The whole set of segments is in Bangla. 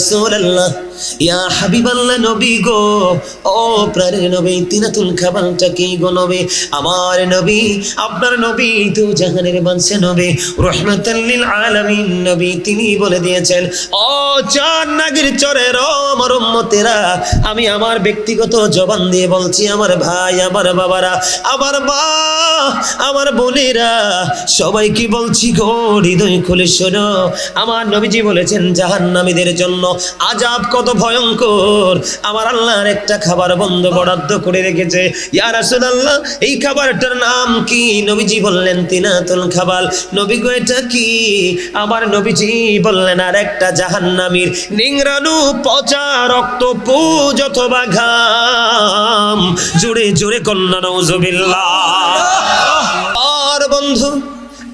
রাসূলুল্লাহ, ইয়া হাবিবাল্লাহ, নবী গো, ও প্রাণের নবী, তিনাতুল খাবারটা কি গো নবী? আমার নবী, আপনার নবী তো জাহানের বাদশা নবী, রাহমাতাল লিল আলামিন নবী, তিনি বলে দিয়েছেন, ও চার নাগের চরের আমার উম্মতেরা, আমি আমার ব্যক্তিগত জবান দিয়ে বলছি, আমার ভাই, আমার বাবারা, আমার মা, আমার বোনেরা, সবাইকে বলছি গো, হৃদয় খুলে শোনো, আমার নবীজি বলেছেন জাহান্নামীদের জন্য আযাব কত ভয়ঙ্কর। আমার আল্লাহর একটা খাবার বন্ধ বরাদ্দ করে রেখেছে। ইয়া রাসূলুল্লাহ, এই খাবারটার নাম কি? নবীজি বললেন তিনাতুল খাবাল। নবী গো, এটা কি? আমার নবীজি বললেন, আর একটা জাহান্নামীর নিংরানু পচা রক্ত, পুজ অথবা ঘাম। জোরে জোরে কন্যা নাউজুবিল্লাহ। আর বন্ধু,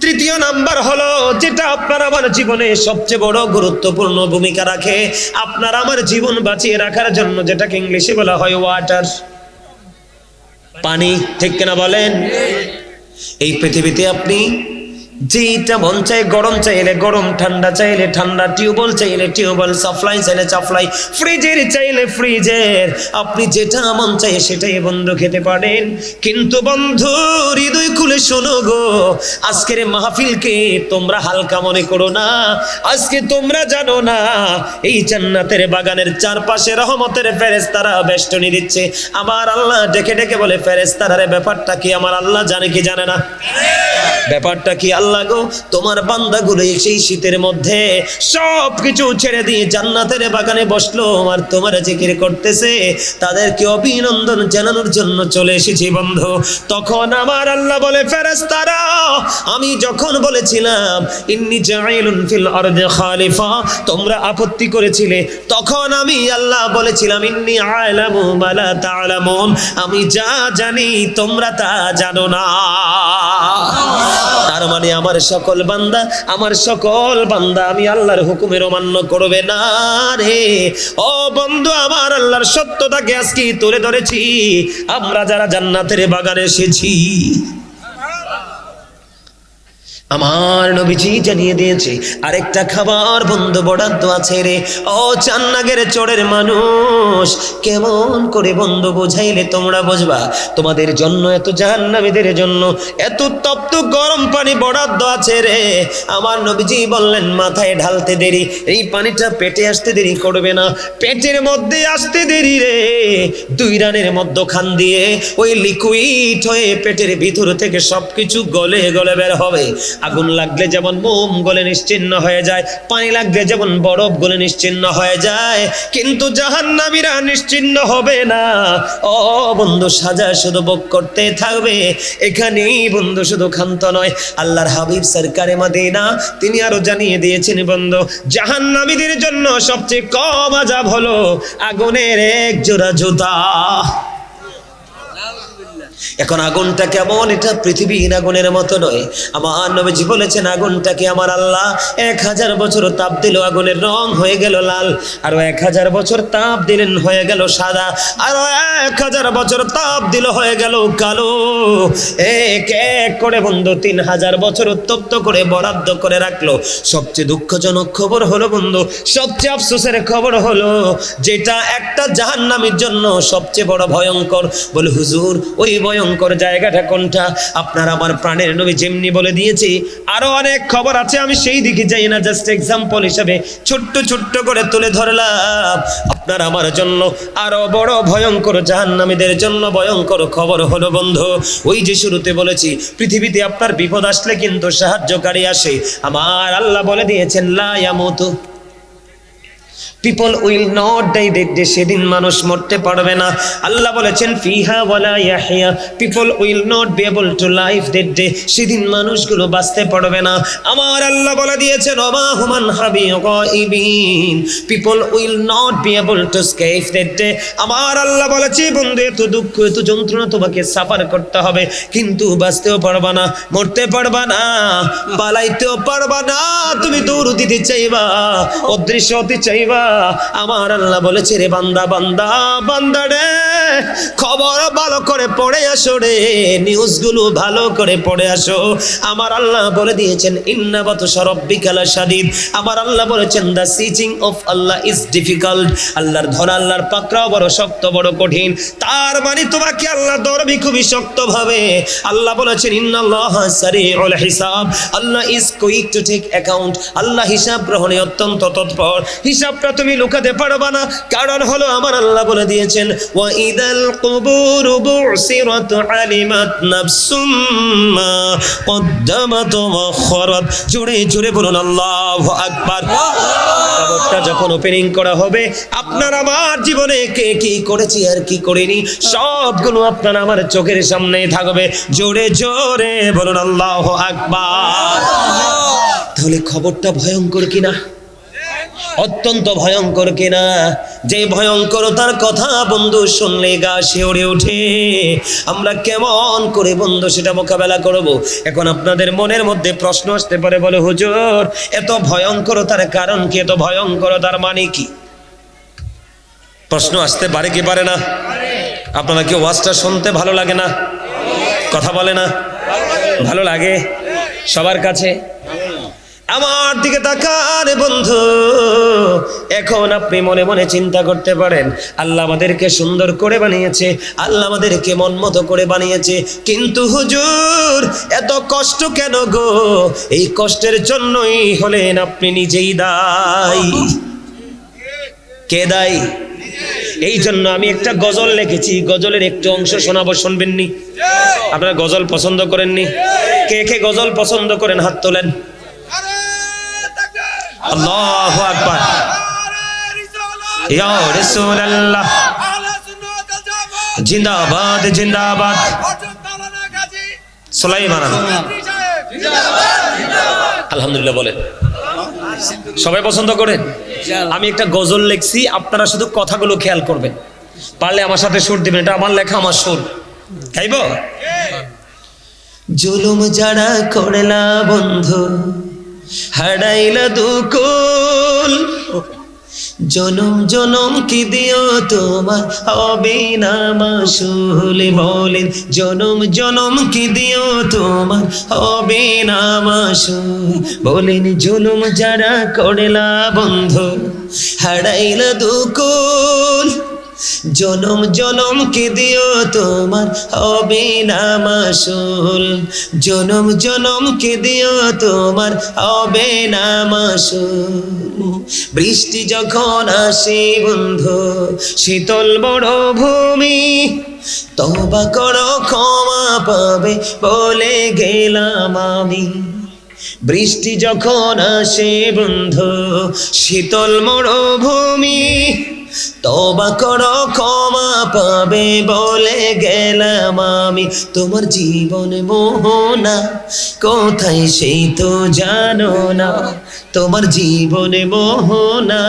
তৃতীয় নাম্বার হলো যেটা আপনার আমার জীবনে সবচেয়ে বড় গুরুত্বপূর্ণ ভূমিকা রাখে, আপনার আমার জীবন বাঁচিয়ে রাখার জন্য, যেটাকে ইংলিশে বলা হয় ওয়াটার, পানি। ঠিক কিনা বলেন? এই পৃথিবীতে আপনি যেটা মন চাই, গরম চাইলে গরম, ঠান্ডা চাইলে ঠান্ডা, টিউবওয়েল চাইলে টিউবওয়েল, সাপ্লাই চাইলে সাপ্লাই, ফ্রিজের চাইলে ফ্রিজের, আপনি যেটা মন চাই সেটাই বন্ধু খেতে পারেন। কিন্তু বন্ধু, হৃদয় খুলে শোনো গো, আজকের মাহফিলকে তোমরা হালকা মনে করো না। আজকে তোমরা জানো না, এই জান্নাতের বাগানের চারপাশে রহমতের ফেরেশতারা বেষ্টনী দিচ্ছে। আমার আল্লাহ ডেকে ডেকে বলে, ফেরেশতারা, ব্যাপারটা কি? আমার আল্লাহ জানে কি জানে না? ব্যাপারটা কি আল্লাহ গো? তোমার বান্দাগুলো সেই শীতের মধ্যে সবকিছু ছেড়ে দিয়ে জান্নাতের বাগানে বসলো আর তোমার জিকির করতেছে, তাদেরকে অভিনন্দন জানানোর জন্য চলে এসেছি বন্ধু। তখন আমার আল্লাহ বলে, ফেরেশতারা, আমি যখন বলেছিলাম ইন্নী জাইলুন ফিল আরদি খালিফা, তোমরা আপত্তি করেছিলে, তখন আমি আল্লাহ বলেছিলাম, ইন্নী আ'লামু মা লা তা'লামুন, আমি যা জানি তোমরা তা জানো না। তার মানে আমার সকল বান্দা আমি আল্লাহর হুকুমের অমান্য করবে না রে। ও বন্ধু, আমার আল্লাহর সত্যটাকে আজকে তুলে ধরেছি, আমরা যারা জান্নাতের বাগানে এসেছি। আমার নবীজি জানিয়ে দিয়েছে আরেকটা খাবার বন্ধু বরাদ্দ আছে রে। ও চান্নাগের চোরের মানুষ, কেমন করে বন্ধু বোঝাইলে তোমরা বুঝবা? তোমাদের জন্য, এত জাহান্নামীদের জন্য এত তপ্ত গরম পানি বরাদ্দ আছে রে। আমার নবীজি বললেন, মাথায় ঢালতে দেরি, এই পানিটা পেটে আসতে দেরি করবে না, পেটের মধ্যে আসতে দেরি রে। 2 রানের মধ্যখান দিয়ে ওই লিকুইড হয়ে পেটের ভিতর থেকে সবকিছু গলে গলে বের হবে। আগুন লাগলে যেমন মোম গলে নিশ্চিহ্ন হয়ে যায়, পানি লাগলে যেমন বরফ গলে নিশ্চিহ্ন হয়ে যায়, কিন্তু জাহান্নামীরা নিশ্চিহ্ন হবে না। ও বন্ধু, সাজা শুধু ভোগ করতে থাকবে। এখানেই বন্ধু শুধু ক্ষান্ত নয়, আল্লাহর হাবিব সরকারে মদিনা তিনি আরো জানিয়ে দিয়েছেন বন্ধু, জাহান্নামীদের জন্য সবচেয়ে কম আযাব হলো আগুনের 1 জোড়া জুতা। এখন আগুনটা কেমন? এটা পৃথিবীর আগুনের মতো নয়। আমার নবীজি বলেছেন, আগুনটাকে আমার আল্লাহ 1000 বছর তাপ দিল, আগুনের রং হয়ে গেল লাল, আরো 1000 বছর তাপ দিলেন হয়ে গেল সাদা, আরো 1000 বছর তাপ দিল হয়ে গেল কালো। এক এক করে বন্ধু 3000 বছর উত্তপ্ত করে বরাদ্দ করে রাখলো। সবচেয়ে দুঃখজনক খবর হলো বন্ধু, সবচেয়ে আফসোসের খবর হলো, যেটা একটা জাহান্নামীর জন্য সবচেয়ে বড় ভয়ঙ্কর। বলে, হুজুর, ওই ভয়ঙ্কর জায়গাটা কোনটা? আপনার আমার প্রাণের নবী যেমনি বলে দিয়েছি, আরো অনেক খবর আছে, আমি সেই দিকে যাই না, জাস্ট এক্সাম্পল হিসেবে ছোট্ট ছোট্ট করে তুলে ধরলাম। আপনার আমার জন্য আরো বড় ভয়ঙ্কর, জাহান্নামীদের জন্য ভয়ঙ্কর খবর হলো বন্ধু, ওই যে শুরুতে বলেছি, পৃথিবীতে আপনার বিপদ আসলে কিন্তু সাহায্যকারী আসে। আমার আল্লাহ বলে দিয়েছেন, লা ইয়ামুতু, people will not die that day, সেদিন মানুষ মরতে পারবে না। আল্লাহ বলেছেন, ফিহা ওয়ালা ইয়াহইয়া, people will not be able to live that day, সেদিন মানুষগুলো বাঁচতে পারবে না। আমার আল্লাহ বলে দিয়েছেন, ওমা হুমান হাবি গায়বিন, people will not be able to escape that day। আমার আল্লাহ বলেছে, বন্ধু, এত দুঃখ এত যন্ত্রণা তোমাকে সাফার করতে হবে, কিন্তু বাঁচতেও পারবা না, মরতে পারবা না, পালাইতেও পারবা না। তুমি দৌড় দিতে চাইবা, অদৃশ্য হতে চাইবা, আমার আল্লাহ বলেছে রে বান্দা বান্দা বান্দা রে, খবর ভালো করে পড়ে আসো রে, নিউজগুলো ভালো করে পড়ে আসো। আমার আল্লাহ বলে দিয়েছেন ইন্না বাতশা রাব্বিকা লাশাদীদ। আমার আল্লাহ বলেছেন the seizing of Allah is difficult. আল্লাহর ধরা, আল্লাহর পাকড়াও বড় শক্ত, বড় কঠিন। তার মানে তোমাকে আল্লাহ ধরবে খুবই শক্তভাবে। আল্লাহ বলেছেন ইন্নাল্লাহা সারিউল হিসাব, Allah is quick to take account. আল্লাহ হিসাব গ্রহণে অত্যন্ত তৎপর। হিসাবটা তুমি লুকাতে পারবা না, কারণ হলো আমার আল্লাহ বলে দিয়েছেন ওয়া ইদাল কুবুরু বুসিরাত আলিমাত নাফসুম মা কদ্দামাত ওয়া আখখারাত। জোরে জোরে বলুন আল্লাহু আকবার। কবরটা যখন ওপেনিং করা হবে, আপনার আমার জীবনে কে কি করেছি আর কি করিনি সবগুলো আপনার আমার চোখের সামনে থাকবে। জোরে জোরে বলুন আল্লাহু আকবার। তাহলে খবরটা ভয়ঙ্কর কিনা? অত্যন্ত ভয়ঙ্কর কিনা? যে ভয়ঙ্করতার কথা বন্ধু শুনলে গা শিউরে ওঠে। আমরা কেমন করে বন্ধু সেটা মোকাবেলা করব? এখন আপনাদের মনের মধ্যে প্রশ্ন আসতে পারে, বলে হুজুর এত ভয়ঙ্করতার কারণ কি, এত ভয়ঙ্করতার মানে কি? প্রশ্ন আসতে পারে কি পারে না? আপনারা কি ওয়াজটা শুনতে ভালো লাগে না? কথা বলে না? ভালো লাগে সবার কাছে? আমার দিকে তাকান বন্ধু। এখন আপনি মনে মনে চিন্তা করতে পারেন, আল্লাহ আমাদেরকে সুন্দর করে বানিয়েছে, আল্লাহ আমাদেরকে মন মতো করে বানিয়েছে, কিন্তু হুজুর এত কষ্ট কেন গো? এই কষ্টের জন্যই হলেন আপনি নিজেই দায়ী। কে দায়ী? এই জন্য আমি একটা গজল লিখেছি, গজলের একটু অংশ শোনাবো, শুনবেননি? আপনারা গজল পছন্দ করেননি? কে কে গজল পছন্দ করেন হাত তোলেন। আল্লাহু আকবার। ইয়া রাসূলুল্লাহ জিন্দাবাদ জিন্দাবাদ। সুলাইমান আলহামদুলিল্লাহ বলেন। সবাই পছন্দ করেন? আমি একটা গজল লিখছি, আপনারা শুধু কথাগুলো খেয়াল করবেন, পারলে আমার সাথে সুর দিবেন। এটা আমার লেখা, আমার সুর। গাইব? জুলুম যারা করলা বন্ধু, হারাইলা দুকুল, জনম জনম কি দিও তোমার হবে না মাসুল। বলেন জনম জনম কি দিও তোমার হবে না মাসুল। বলেন জুলুম যারা করলা বন্ধু, হারাইলা দুকুল, জনম জনম কি দিও তোমার হবে না মাসুল। জনম জনম কি দিও তোমার হবে না মাসুল। বৃষ্টি যখন আসে বন্ধু শীতল বড় ভূমি, তওবা করো ক্ষমা পাবে বলে গেলাম আমি। বৃষ্টি যখন আসে বন্ধু শীতল মরুভূমি, তওবা করো ক্ষমা পাবে বলে গেলাম আমি। তোমার জীবন মোহনা কোথায় সেই তো জানো না, তোমার জীবন মোহনা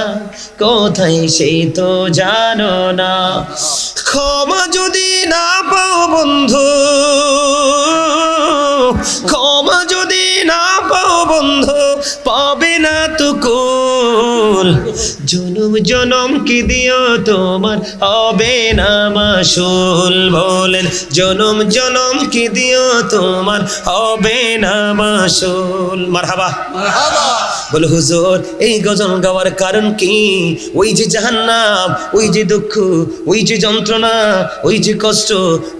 কোথায় সেই তো জানো না। ক্ষমা যদি না পাও বন্ধু, ক্ষমা যদি না পাও বন্ধু পাবে না তো কুল। জনম জনম কি দিও তোমার হবে না মাসুল। বলেন জনম জনম কি দিও তোমার হবে না মাসুল। মারহাবা মারহাবা। বলে হুজুর এই গজল গাওয়ার কারণ কি? ওই যে জাহান্নাম, ওই যে দুঃখ, ওই যে যন্ত্রণা, ওই যে কষ্ট,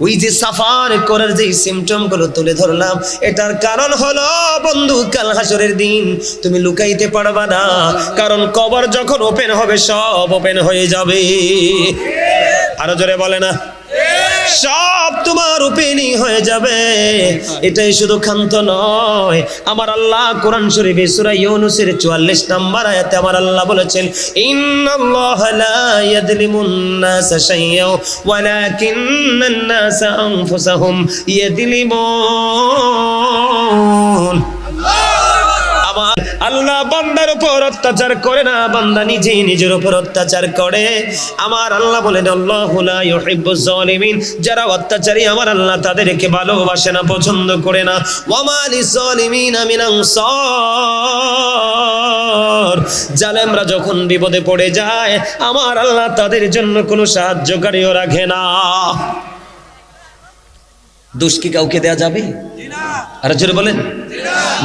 ওই যে সাফার করার যে সিমটম গুলো তুলে ধরলাম, এটার কারণ হলো বন্ধু কাল হাসরের দিন তুমি লুকাইতে পারবা না, কারণ কবর যখন ওপেন হবে সব ওপেন হয়ে যাবে। আরো জোরে বলে না, সব তোমার ওপেনই হয়ে যাবে। এটাই শুধু ক্ষান্ত নয়, আমার আল্লাহ কোরআন শরীফে সূরা ইউনূসের 44 নম্বর আয়াতে আমার আল্লাহ বলেছেন ইন্নাল্লাহা লা ইয়াযলিমুন নাসা শাইয়্যান ওয়ালাকিন্নান নাসা আনফুসাহুম ইয়াযলিমুন। আমার আল্লাহ বান্দার উপর অত্যাচার করে না, বান্দা নিজেই নিজের উপর অত্যাচার করে। আমার আল্লাহ বলেন আল্লাহু লা ইউহিব্বুজ জালিমিন, যারা অত্যাচারী আমার আল্লাহ তাদেরকে ভালোবাসে না, পছন্দ করে না। ওয়া মা লিযালিমিনা মিন আনসার, জালেমরা যখন বিপদে পড়ে যায় আমার আল্লাহ তাদের জন্য কোনো সাহায্যকারীও রাখে না। দোষ কি কাউকে দেয়া যাবে? আর জোরে বলেন।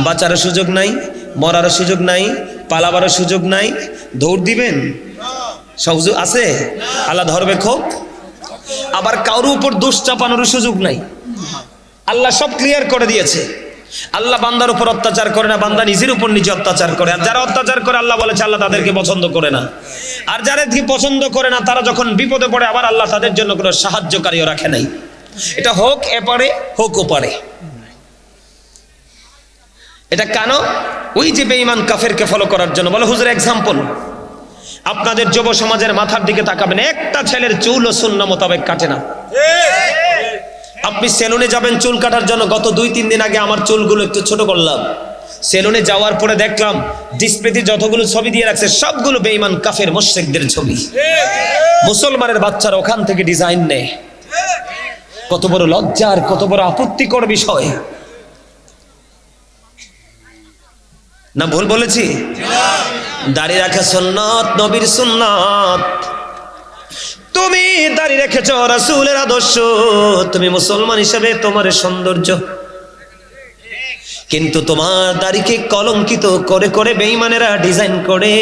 বাঁচারও সুযোগ নাই, মরারও সুযোগ নাই, পালাবারও সুযোগ নাই, দৌড় দিবেন সুযোগ আছে? আল্লাহ ধরবে খোক। আবার কারোর উপর দোষ চাপানোর সুযোগ নাই, আল্লাহ সব ক্লিয়ার করে দিয়েছে। আল্লাহ বান্দার উপর অত্যাচার করে না, বান্দা নিজের উপর নিজে অত্যাচার করে। আর যারা অত্যাচার করে আল্লাহ বলেছে আল্লাহ তাদেরকে পছন্দ করে না। আর যাদেরকে পছন্দ করে না তারা যখন বিপদে পড়ে আবার আল্লাহ তাদের জন্য কোনো সাহায্যকারীও রাখে নাই। এটা হোক এপারে হোক ওপারে। এটা কেন? ওই যে বেঈমান কাফেরকে ফলো করার জন্য। বলে হুজুর এক্সাম্পল, আপনাদের যুব সমাজের মাথার দিকে তাকাবেন, একটা ছেলের চুলও সুন্নাহ মোতাবেক কাটে না। আপনি সেলুনে যাবেন চুল কাটার জন্য, গত 2-3 দিন আগে আমার চুলগুলো একটু ছোট করলাম। সেলুনে যাওয়ার পরে দেখলাম ডিসপ্লেতে যতগুলো ছবি দিয়ে রাখছে সবগুলো বেঈমান কাফের মুশরিকদের ছবি। মুসলমানের বাচ্চারা ওখান থেকে ডিজাইন নেয়। কত বড় লজ্জার, কত বড় আপত্তিকর বিষয় না? ভুল বলেছি? দাড়ি রাখা সুন্নাত, নবীর সুন্নাত। তুমি দাড়ি রেখেছ রাসূলের আদর্শ, তুমি মুসলমান হিসেবে তোমার সৌন্দর্য। কিন্তু তোমার দাড়িকে কলঙ্কিত করে করে বেঈমানেরা ডিজাইন করে।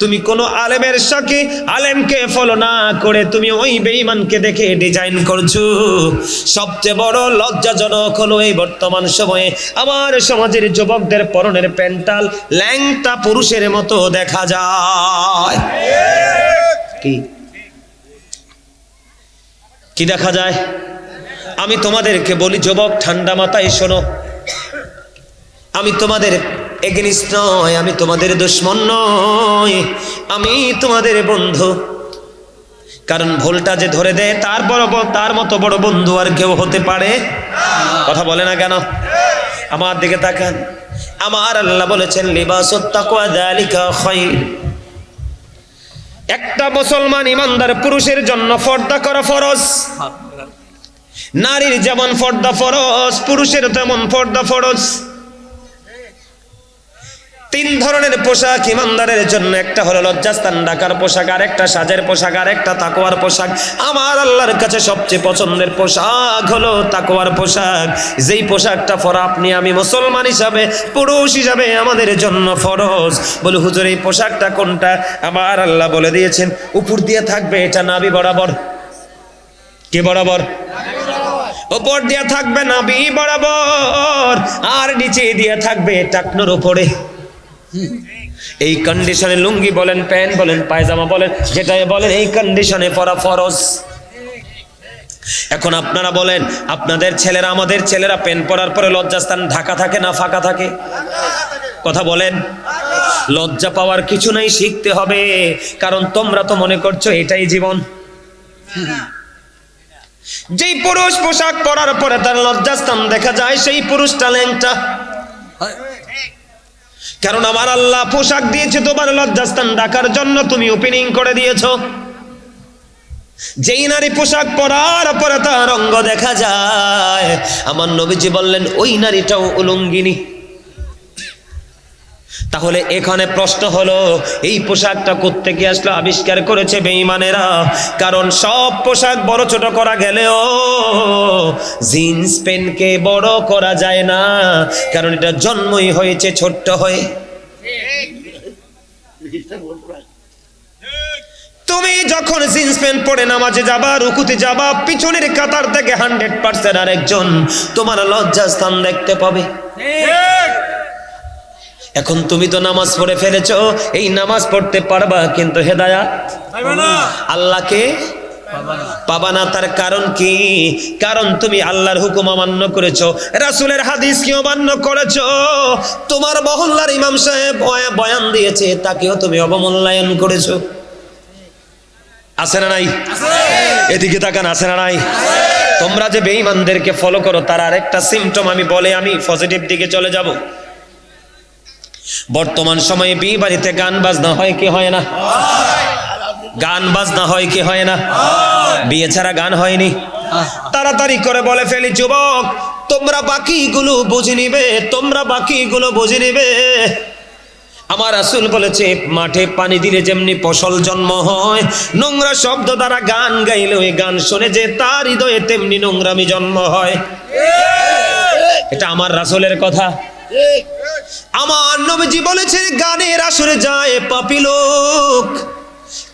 তুমি কোনো আলেমের সাথে আলেমকে ফলো না করে তুমি ওই বেঈমানকে দেখে ডিজাইন করছো। সবচেয়ে বড় লজ্জাজনক হলো এই বর্তমান সময়ে আমার সমাজের যুবকদের পরনের প্যান্টাল ল্যাংটা পুরুষের মতো দেখা যায়। কি দেখা যায়? আমি তোমাদেরকে বলি যুবক, ঠান্ডা মাথায় শোনো। আমি তোমাদের এগেনিস্ট নয়, আমি তোমাদের দুশমন নয়, আমি তোমাদের বন্ধু। কারণ ভুলটা যে ধরে দেয় তার মতো বড় বন্ধু আর কেউ হতে পারে? কথা বলে না কেন? আমার দিকে তাকান। আমার আল্লাহ বলেছেন লিবাসুত তাকওয়া যালিকা খায়র। একটা মুসলমান ইমানদার পুরুষের জন্য পর্দা করা ফরজ। নারীর যেমন পর্দা ফরজ, পুরুষের তেমন পর্দা ফরজ। 3 ধরনের পোশাক ইমানদারের জন্য। একটা হলো লজ্জাস্থান ঢাকার পোশাক, আর একটা সাজের পোশাক, আর একটা তাকওয়ার পোশাক। আমার আল্লাহর কাছে সবচেয়ে পছন্দের পোশাক হলো তাকওয়ার পোশাক। যেই পোশাকটা পরা আপনি আমি মুসলমান হিসাবে, পুরুষ হিসাবে আমাদের জন্য ফরজ। বলে হুজুর এই পোশাকটা কোনটা? আমার আল্লাহ বলে দিয়েছেন উপর দিয়ে থাকবে এটা নাভি বরাবর। কে বরাবর? উপর দিয়ে থাকবে নাভি বরাবর, আর নিচে দিয়ে থাকবে টাকনোর উপরে। এই কন্ডিশনে লুঙ্গি বলেন, প্যান্ট বলেন, পায়জামা বলেন, যেটাই বলেন এই কন্ডিশনে পরা ফরজ। এখন আপনারা বলেন, আপনাদের ছেলেরা আমাদের ছেলেরা প্যান্ট পরার পরে লজ্জাস্থান ঢাকা থাকে না ফাঁকা থাকে? কথা বলেন। লজ্জা পাওয়ার কিছু নাই, শিখতে হবে। কারণ তোমরা তো মনে করছো এটাই জীবন। যেই পুরুষ পোশাক পরার পরে তার লজ্জাস্থান দেখা যায় সেই পুরুষটা ল্যাংটা। কারণ আমার আল্লাহ পোশাক দিয়েছে তোমার লজ্জাস্থান ঢাকার জন্য, তুমি ওপেনিং করে দিয়েছো। যেই নারী পোশাক পরার পরে তার অঙ্গ দেখা যায়, আমার নবীজি বললেন ওই নারীটাও উলঙ্গিনী। তাহলে এখানে প্রশ্ন হলো এই পোশাকটা কোত্থেকে আসলো? আবিষ্কার করেছে বেঈমানেরা। কারণ সব পোশাক বড় ছোট করা গেলেও জিন্স প্যান্টকে বড় করা যায় না, কারণ এটা জন্মই হয়েছে ছোট্ট হয়ে। তুমি যখন জিন্স প্যান্ট পরে নামাজে যাবা, রুকুতে যাবা, পিছনের কাতার থেকে 100% আরেকজন তোমার লজ্জাস্থান দেখতে পাবে। এখন তুমি তো নামাজ পড়ে ফেলেছো, এই নামাজ পড়তে পারবা কিন্তু হেদায়াত আল্লাহকে পাবা না। তার কারণ কি? কারণ তুমি আল্লাহর হুকুম অমান্য করেছো, রাসূলের হাদিসকে অমান্য করেছো। তোমার মহল্লার ইমাম সাহেব বয়ান দিয়েছে, তাকেও তুমি অবমূল্যায়ন করেছো। আছে না নাই? এদিকে তাকান, আছে না নাই? তোমরা যে বেঈমানদেরকে ফলো করো তার আরেকটা সিম্পটম আমি পজিটিভ দিকে চলে যাব। বর্তমান সময়ে বিয়ে বাড়িতে গান বাজনা হয় কি হয় না? গান বাজনা হয় কি হয় না? বিয়ে ছাড়া গান হয়নি। তাড়াতাড়ি করে বলে ফেলি, যুবক তোমরা বাকিগুলো বুঝে নিবে, তোমরা বাকিগুলো বুঝে নিবে। আমার রাসূল বলেছে, মাঠে পানি দিলে যেমনি ফসল জন্ম হয়, নোংরা শব্দ দ্বারা গান গাইলে ওই গান শুনে যে তার হৃদয়ে তেমনি নোংরামি জন্ম হয়। এটা আমার রাসূলের কথা। আমার নবীজি বলেছেন, গানের আসরে যায় পাপী লোক,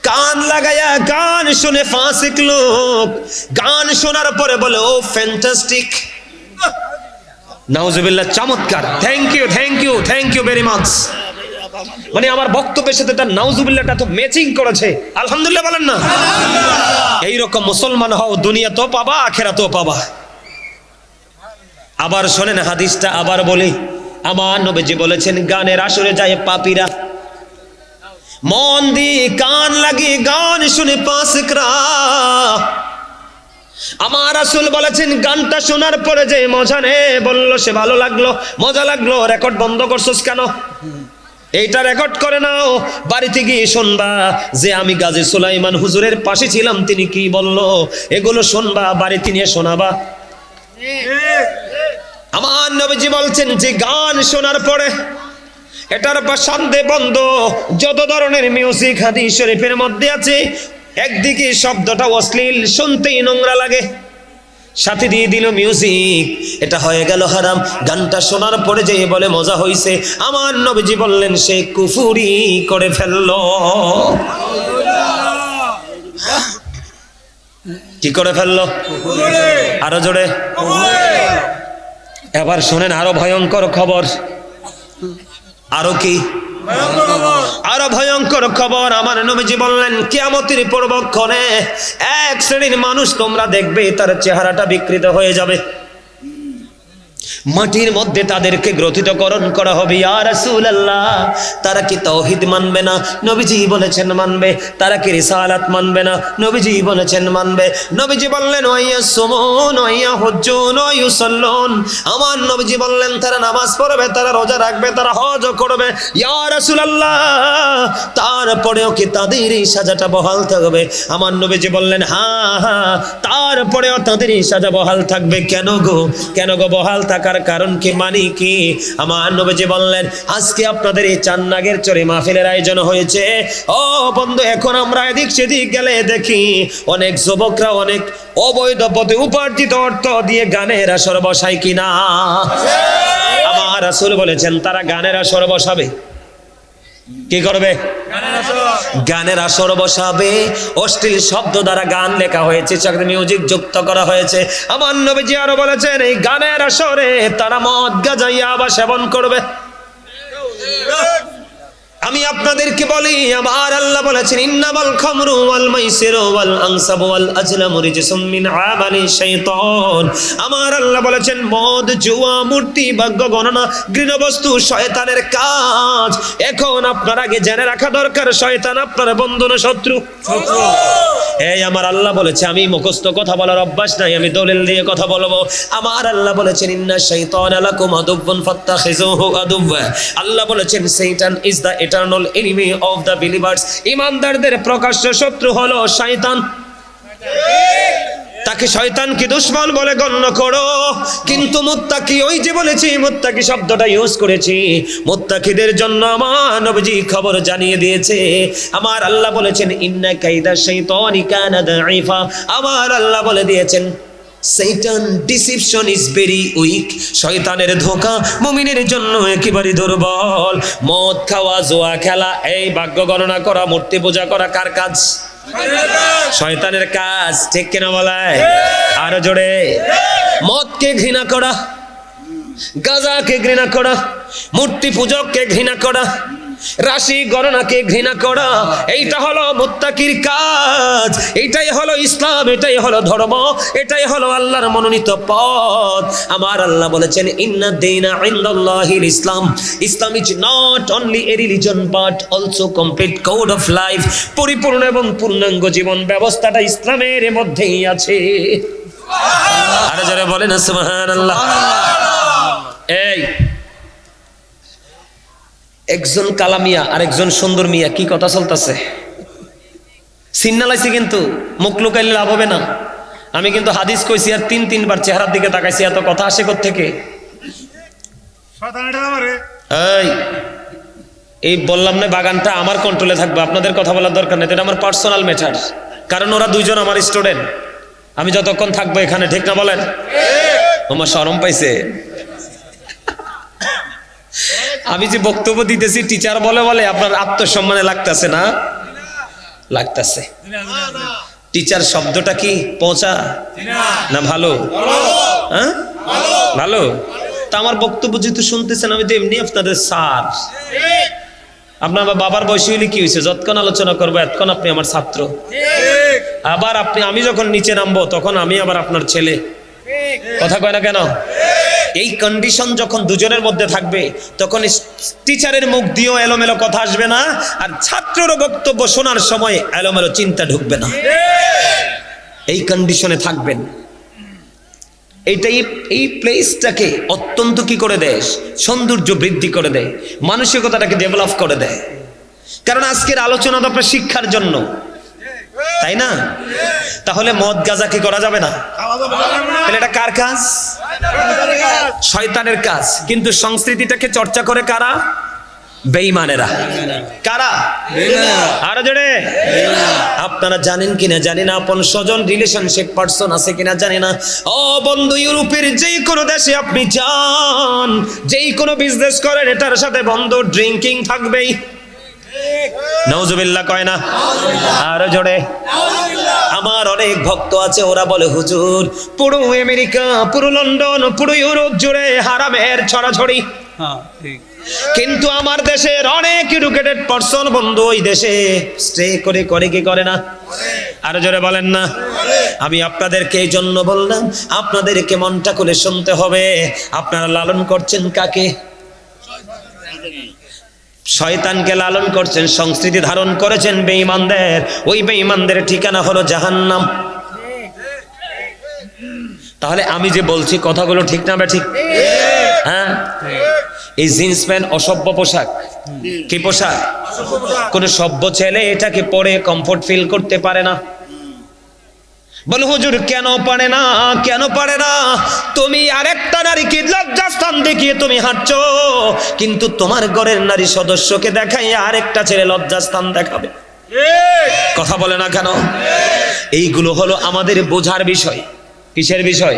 কান লাগায়া গান শুনে ফাসিক লোক, গান শোনার পরে বলে ও ফ্যান্টাস্টিক, নাউজুবিল্লাহ, চমৎকার, thank you thank you thank you very much. মানে আমার বক্তব্যের সাথে তার নাউজুবিল্লাহটা তো ম্যাচিং করেছে। আলহামদুলিল্লাহ বলেন না? এইরকম মুসলমান হও, দুনিয়া তো পাবা, আখিরাতেও পাবা। আবার শোনেন হাদিসটা আবার বলি। আমার নবীজি বলেছেন, গানের আসরে যায় পাপীরা, মন দিয়ে কান লাগিয়ে গান শুনে ফাসিকরা। আমার রাসূল বলেছেন, গানটা শোনার পরে যে মজা নে বললো সে ভালো লাগলো, মজা লাগলো, রেকর্ড বন্ধ করছস কেন? এইটা রেকর্ড করে নাও, বাড়িতে গিয়ে শুনবা যে আমি গাজী সুলাইমান হুজুরের পাশে ছিলাম, তিনি কি বললো, এগুলো শুনবা, বাড়িতে নিয়ে শোনাবা। আমার নবীজি বলছেন যে গান শোনার পরে এটার সন্দেহ বন্ধ, যত ধরনের মিউজিক হাদিস শরীফের মধ্যে আছে, একদিকে শব্দটা অশ্লীল, শুনতেই নোংরা লাগে, সাথে দিয়ে দিল মিউজিক, এটা হয়ে গেল হারাম। গানটা শোনার পরে যে বলে মজা হইছে, আমার নবীজি বললেন সে কুফরি করে ফেললো। কি করে ফেললো? আরো জোরে। এবার শোনেন আরো ভয়ঙ্কর খবর। আরো কি? আরো ভয়ঙ্কর খবর। আমার নবীজি বললেন, কিয়ামতের পূর্বক্ষণে এক শ্রেণীর মানুষ তোমরা দেখবে তার চেহারাটা বিকৃত হয়ে যাবে, মাটির মধ্যে তাদেরকে গ্রথিতকরণ করা হবে। ইয়া রাসূলুল্লাহ, তারা কি তাওহীদ মানবে না? নবীজি বলেছেন মানবে। তারা কি রিসালাত মানবে না? নবীজি বলেছেন মানবে। নবীজি বললেন ওয়াইয়াসুমুন ওয়াইয়াহুজ্জুন ওয়ায়ুসাল্লুন। আমার নবীজি বললেন তারা নামাজ পড়বে, তারা রোজা রাখবে, তারা হজ করবে। ইয়া রাসূলুল্লাহ, তারপরেও কি তাদের এই সাজাটা বহাল থাকবে? আমার নবীজি বললেন হ্যাঁ হ্যাঁ, তারপরেও তাদের এই সাজা বহাল থাকবে। কেন গো, কেন গো বহাল থাকার কারণ কি, মানি কি? আমার নবীজি বললেন, আজকে আপনাদের এই চান্নাগের চরে মাহফিলের আয়োজন হয়েছে। ও বন্ধু, এখন আমরা এদিক সেদিক গেলে দেখি অনেক যুবকরা অনেক অবৈধ পথে উপার্জিত অর্থ দিয়ে গানের আসর বসায় কিনা। আমার রাসূল বলেছেন তারা গানের আসর বসাবে। কি করবে? গানের আসর বসাবে। অশ্লীল শব্দ দ্বারা গান লেখা হয়েছে, সাথে মিউজিক যুক্ত করা হয়েছে। আমার নবীজি আরো বলেছেন এই গানের আসরে তারা মদ গাঁজা ইয়াবা সেবন করবে। আমি আপনাদেরকে বলি, আমার আল্লাহ বলেছেন ইন্নামাল খামরু ওয়াল মাইসিরু ওয়াল আনসাবু ওয়াল আজলামু রিজসুম মিন আমালি শাইতান। আমার আল্লাহ বলেছেন মদ, জুয়া, মূর্তি, ভাগ্য গণনা, গৃহবস্তু শয়তানের কাজ। এখন আপনার আগে জেনে রাখা দরকার, শয়তান আপনার বন্ধু না শত্রু? এই আমার আল্লাহ বলেছে, আমি মুখস্থ কথা বলার অভ্যাস নাই, আমি দলিল দিয়ে কথা বলবো। আমার আল্লাহ বলেছেন ইন্না শাইতানা লাকুম আদুব্বুন ফাত্তাখিযুহু আদুব্বা। আল্লাহ বলেছেন শয়তান is the eternal enemy of the believers. ঈমানদারদের প্রকাশ্য শত্রু হলো শয়তান। তাকে শয়তানকে দুশমন বলে গণ্য করো। কিন্তু মুত্তাকি, ওই যে বলেছি মুত্তাকি শব্দটা ইউজ করেছি, মুত্তাকিদের জন্য আমার নবীজি খবর জানিয়ে দিয়েছে। আমার আল্লাহ বলেছেন ইন্না কাইদা শাইতানি কানা দাঈফা। আমার আল্লাহ বলে দিয়েছেন Satan deception is very weak. শয়তানের ধোঁকা মুমিনের জন্য একেবারে দুর্বল। মদ খাওয়া, জুয়া খেলা, এই ভাগ্য গণনা করা, মূর্তি পূজা করা কার কাজ? শয়তানের কাজ, ঠিক কিনা বলায়? আরো জোরে। মদকে ঘৃণা করা, গাঁজাকে ঘৃণা করা, মূর্তি পূজককে ঘৃণা করা, রাশি গণনাকে ঘৃণা করা, এইটা হলো মুত্তাকির কাজ। এটাই হলো ইসলাম, এটাই হলো ধর্ম, এটাই হলো আল্লাহর মনোনীত পথ। আমার আল্লাহ বলেছেন ইন্না দীনা ইনদাল্লাহিল ইসলাম। Islam is not only a religion but also complete code of life. পরিপূর্ণ এবং পূর্ণাঙ্গ জীবন ব্যবস্থাটা ইসলামের মধ্যেই আছে। আরে যারা বলেন সুবহানাল্লাহ। এই একজন কালা মিয়া আর একজন সুন্দর মিয়া, কি কথা চলতেছে? সিন্নালাইছি কিন্তু মুখ লুকাইলে লাভ হবে না। আমি কিন্তু হাদিস কইছি আর তিনবার চেহারার দিকে তাকাইছি, এত কথা আসে কোত্থেকে? এই বললাম না, বাগানটা আমার কন্ট্রোলে থাকবে, আপনাদের কথা বলার দরকার নেই, এটা আমার পার্সোনাল ম্যাটার। কারণ ওরা দুইজন আমার স্টুডেন্ট, আমি যতক্ষণ থাকবো এখানে, ঠিক না বলেন? আমার শরম পাইছে, আমি যে বক্তব্য দিতেছি টিচার বলে বলে আপনার আত্মসম্মানে লাগতেছে না? লাগতেছে। টিচার শব্দটা কি পচা না ভালো? হ্যাঁ ভালো। তা আমার বক্তব্য যেহেতু শুনতেছেন, আমি তো এমনি আপনাদের স্যার। আপনার বাবার বয়সী হলে কি হয়েছে, যতক্ষণ আলোচনা করবো এতক্ষণ আপনি আমার ছাত্র। আবার আমি যখন নিচে নামবো তখন আমি আবার আপনার ছেলে। কথা কয় না কেন? এই কন্ডিশন যখন দুজনের মধ্যে থাকবে তখন টিচারের মুখ দিয়েও এলোমেলো কথা আসবে না, আর ছাত্রেরও বক্তব্য শোনার সময় এলোমেলো চিন্তা ঢুকবে না। এই কন্ডিশনে থাকবেন। এইটাই এই প্লেসটাকে অত্যন্ত কি করে দেয়, সৌন্দর্য বৃদ্ধি করে দেয়, মানসিকতাটাকে ডেভেলপ করে দেয়। কারণ আজকের আলোচনা তো আপনার শিক্ষার জন্য, তাই না? তাহলে মদ গাঁজা কি করা যাবে না? তাহলে এটা কার কাজ? শয়তানের কাজ। কিন্তু সংস্কৃতিটাকে চর্চা করে কারা? বেঈমানেরা। কারা? আরো জোরে। আপনারা জানেন কিনা জানি না, আপন স্বজন রিলেশনশিপ পারসন আছে কিনা জানি না। ও বন্ধু, ইউরোপের যেই কোনো দেশে আপনি যান, যেই কোনো বিজনেস করেন, এটার সাথে বন্ধু ড্রিঙ্কিং থাকবেই। নাউজুবিল্লাহ কয় না? আরো জোরে। আমার অনেক ভক্ত আছে, ওরা বলে হুজুর পুরো আমেরিকা, পুরো লন্ডন, পুরো ইউরোপ জুড়ে হারামের ছড়াছড়ি। কিন্তু আমার দেশের অনেক এডুকেটেড পারসন বন্ধু ওই দেশে স্টে করে কি করে না? আরো জোরে বলেন না। আমি আপনাদেরকে এই জন্য বললাম, আপনাদেরকে মনটা খুলে শুনতে হবে। আপনারা লালন করছেন কাকে? শয়তানকে লালন করছেন, সংস্কৃতি ধারণ করেছেন বেঈমানদের। ওই বেঈমানদের ঠিকানা হলো জাহান্নাম। তাহলে আমি যে বলছি কথাগুলো ঠিক না বা ঠিক? হ্যাঁ। এই জিন্স প্যান্ট অসভ্য পোশাক। কি পোশাক? কোন সভ্য ছেলে এটাকে পরে কমফোর্ট ফিল করতে পারে না। বলে হুজুর কেন পারে না? কেন পারে না? তুমি আরেকটা নারীকে লজ্জাস্থান দেখিয়ে তুমি হাঁটছো, কিন্তু তোমার ঘরের নারী সদস্যকে দেখাই আরেকটা ছেলে লজ্জাস্থান দেখাবে। কথা বলে না কেন? এইগুলো হলো আমাদের বোঝার বিষয়। কিসের বিষয়?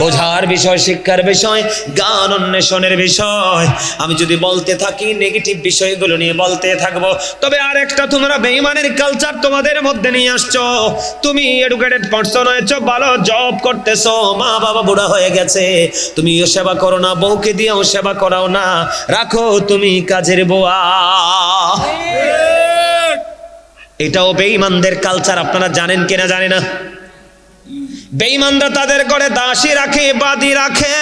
বোঝার বিষয়, শিক্ষার বিষয়, জ্ঞান অন্বেষণের বিষয়। আমি যদি বলতে থাকি নেগেটিভ বিষয়গুলো নিয়ে বলতে থাকবো, তবে আরেকটা তোমরা বেঈমানের কালচার তোমাদের মধ্যে নিয়ে আসছো। তুমি এডুকেটেড পারসন হয়েছো, ভালো জব করতেছো, মা বাবা বুড়া হয়ে গেছে, তুমিও সেবা করো না, বউকে দিয়েও সেবা করাও না, রাখো তুমি কাজের বুয়া। এটাও বেঈমানদের কালচার। আপনারা জানেন কিনা জানি না। বেঈমানরা তাদের ঘরে দাসী রাখে, বাদী রাখে,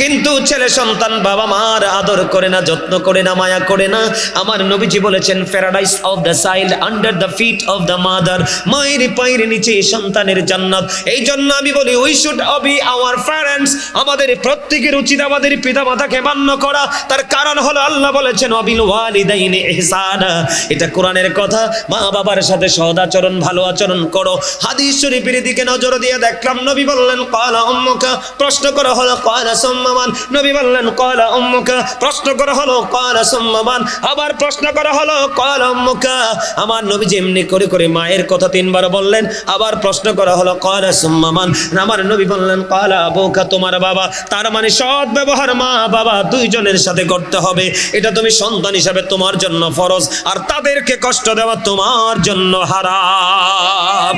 কিন্তু ছেলে সন্তান বাবা মার আদর করে না, যত্ন করে না, মায়া করে না। আমার নবীজি বলেছেন paradise of the child under the feet of the mother. মায়ের পায়ের নিচে সন্তানের জান্নাত। এই জন্য আমি বলি we should obey our parents. আমাদের প্রত্যেকের উচিত আমাদের পিতা মাতাকে মান্য করা। তার কারণ হলো আল্লাহ বলেছেন অবিল ওয়ালিদাইনি ইহসানা। এটা কোরআনের কথা। মা বাবার সাথে সদাচরণ, ভালো আচরণ করো। হাদিস শরীফের দিকে নজর দিয়ে দেখলাম, নবী বললেন ক্বালা উম্মুকা, প্রশ্ন করা হলো ক্বালা সুম্মা মান। নবী বললেন ক্বালা উম্মুকা, প্রশ্ন করা হলো ক্বালা সুম্মা মান, আবার প্রশ্ন করা হলো ক্বালা উম্মুকা। আমার নবী যেমনি করে করে মায়ের কথা তিনবার বললেন, আবার প্রশ্ন করা হলো ক্বালা সুম্মা মান। আমার নবী বললেন ক্বালা আবুকা, তোমার বাবা। তার মানে সৎ ব্যবহার মা বাবা দুইজনের সাথে করতে হবে। এটা তুমি সন্তান হিসাবে তোমার জন্য ফরজ, আর তাদেরকে কষ্ট দেওয়া তোমার জন্য হারাম।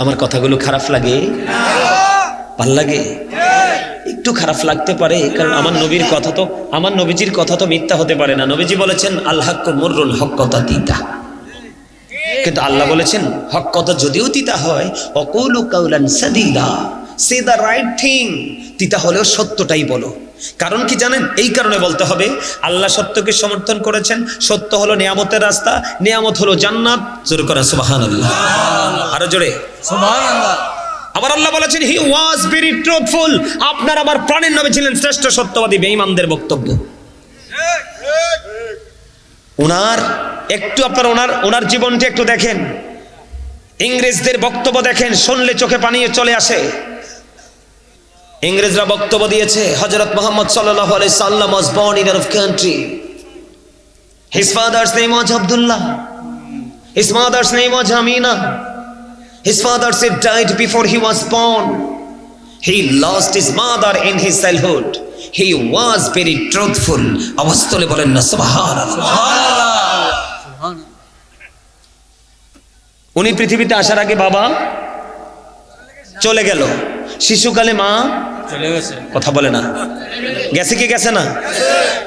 আমার কথাগুলো খারাপ লাগে? ভাল লাগে? একটু খারাপ লাগতে পারে, কারণ আমার নবীর কথা তো, আমার নবীজির কথা তো মিথ্যা হতে পারে না। নবীজি বলেছেন আল হাক্কু মুররুন, হক কথা তিতা। কিন্তু আল্লাহ বলেছেন হক কথা যদিও তিতা হয়, অকুলু কাউলান সাদীদা, সে দ্য রাইট থিং। তিতা হলেও সত্যটাই বলো। কারণ কি জানেন? এই কারণে বলতে হবে, আল্লাহ সত্যকে সমর্থন করেছেন। সত্য হলো নিয়ামতের রাস্তা, নিয়ামত হলো জান্নাত। জোরে করে সুবহানাল্লাহ। আরো জোরে সুবহানাল্লাহ। আবার আল্লাহ বলেছেন হি ওয়াজ ভেরি ট্রুথফুল, আপনার আমার প্রাণের নবী ছিলেন শ্রেষ্ঠ সত্যবাদী। বেঈমানদের বক্তব্য ওনার একটু আপনারা ওনার জীবনটা একটু দেখেন, ইংরেজদের বক্তব্য দেখেন, শুনলে চোখে পানি চলে আসে। ইংরেজরা বক্তব্য দিয়েছে হযরত মুহাম্মদ সাল্লাল্লাহু আলাইহি সাল্লাম was born in a country. His father's name was Abdullah. His mother's name was Amina. His father said died before he was born. He lost his mother in his childhood. He was very truthful. আওয়াজ তুলে বলেন না সুবহানাল্লাহ। উনি পৃথিবীতে আসার আগে বাবা চলে গেল, শিশুকালে মা চলে গেছে, কথা বলে না, গেছে কি গেছে না?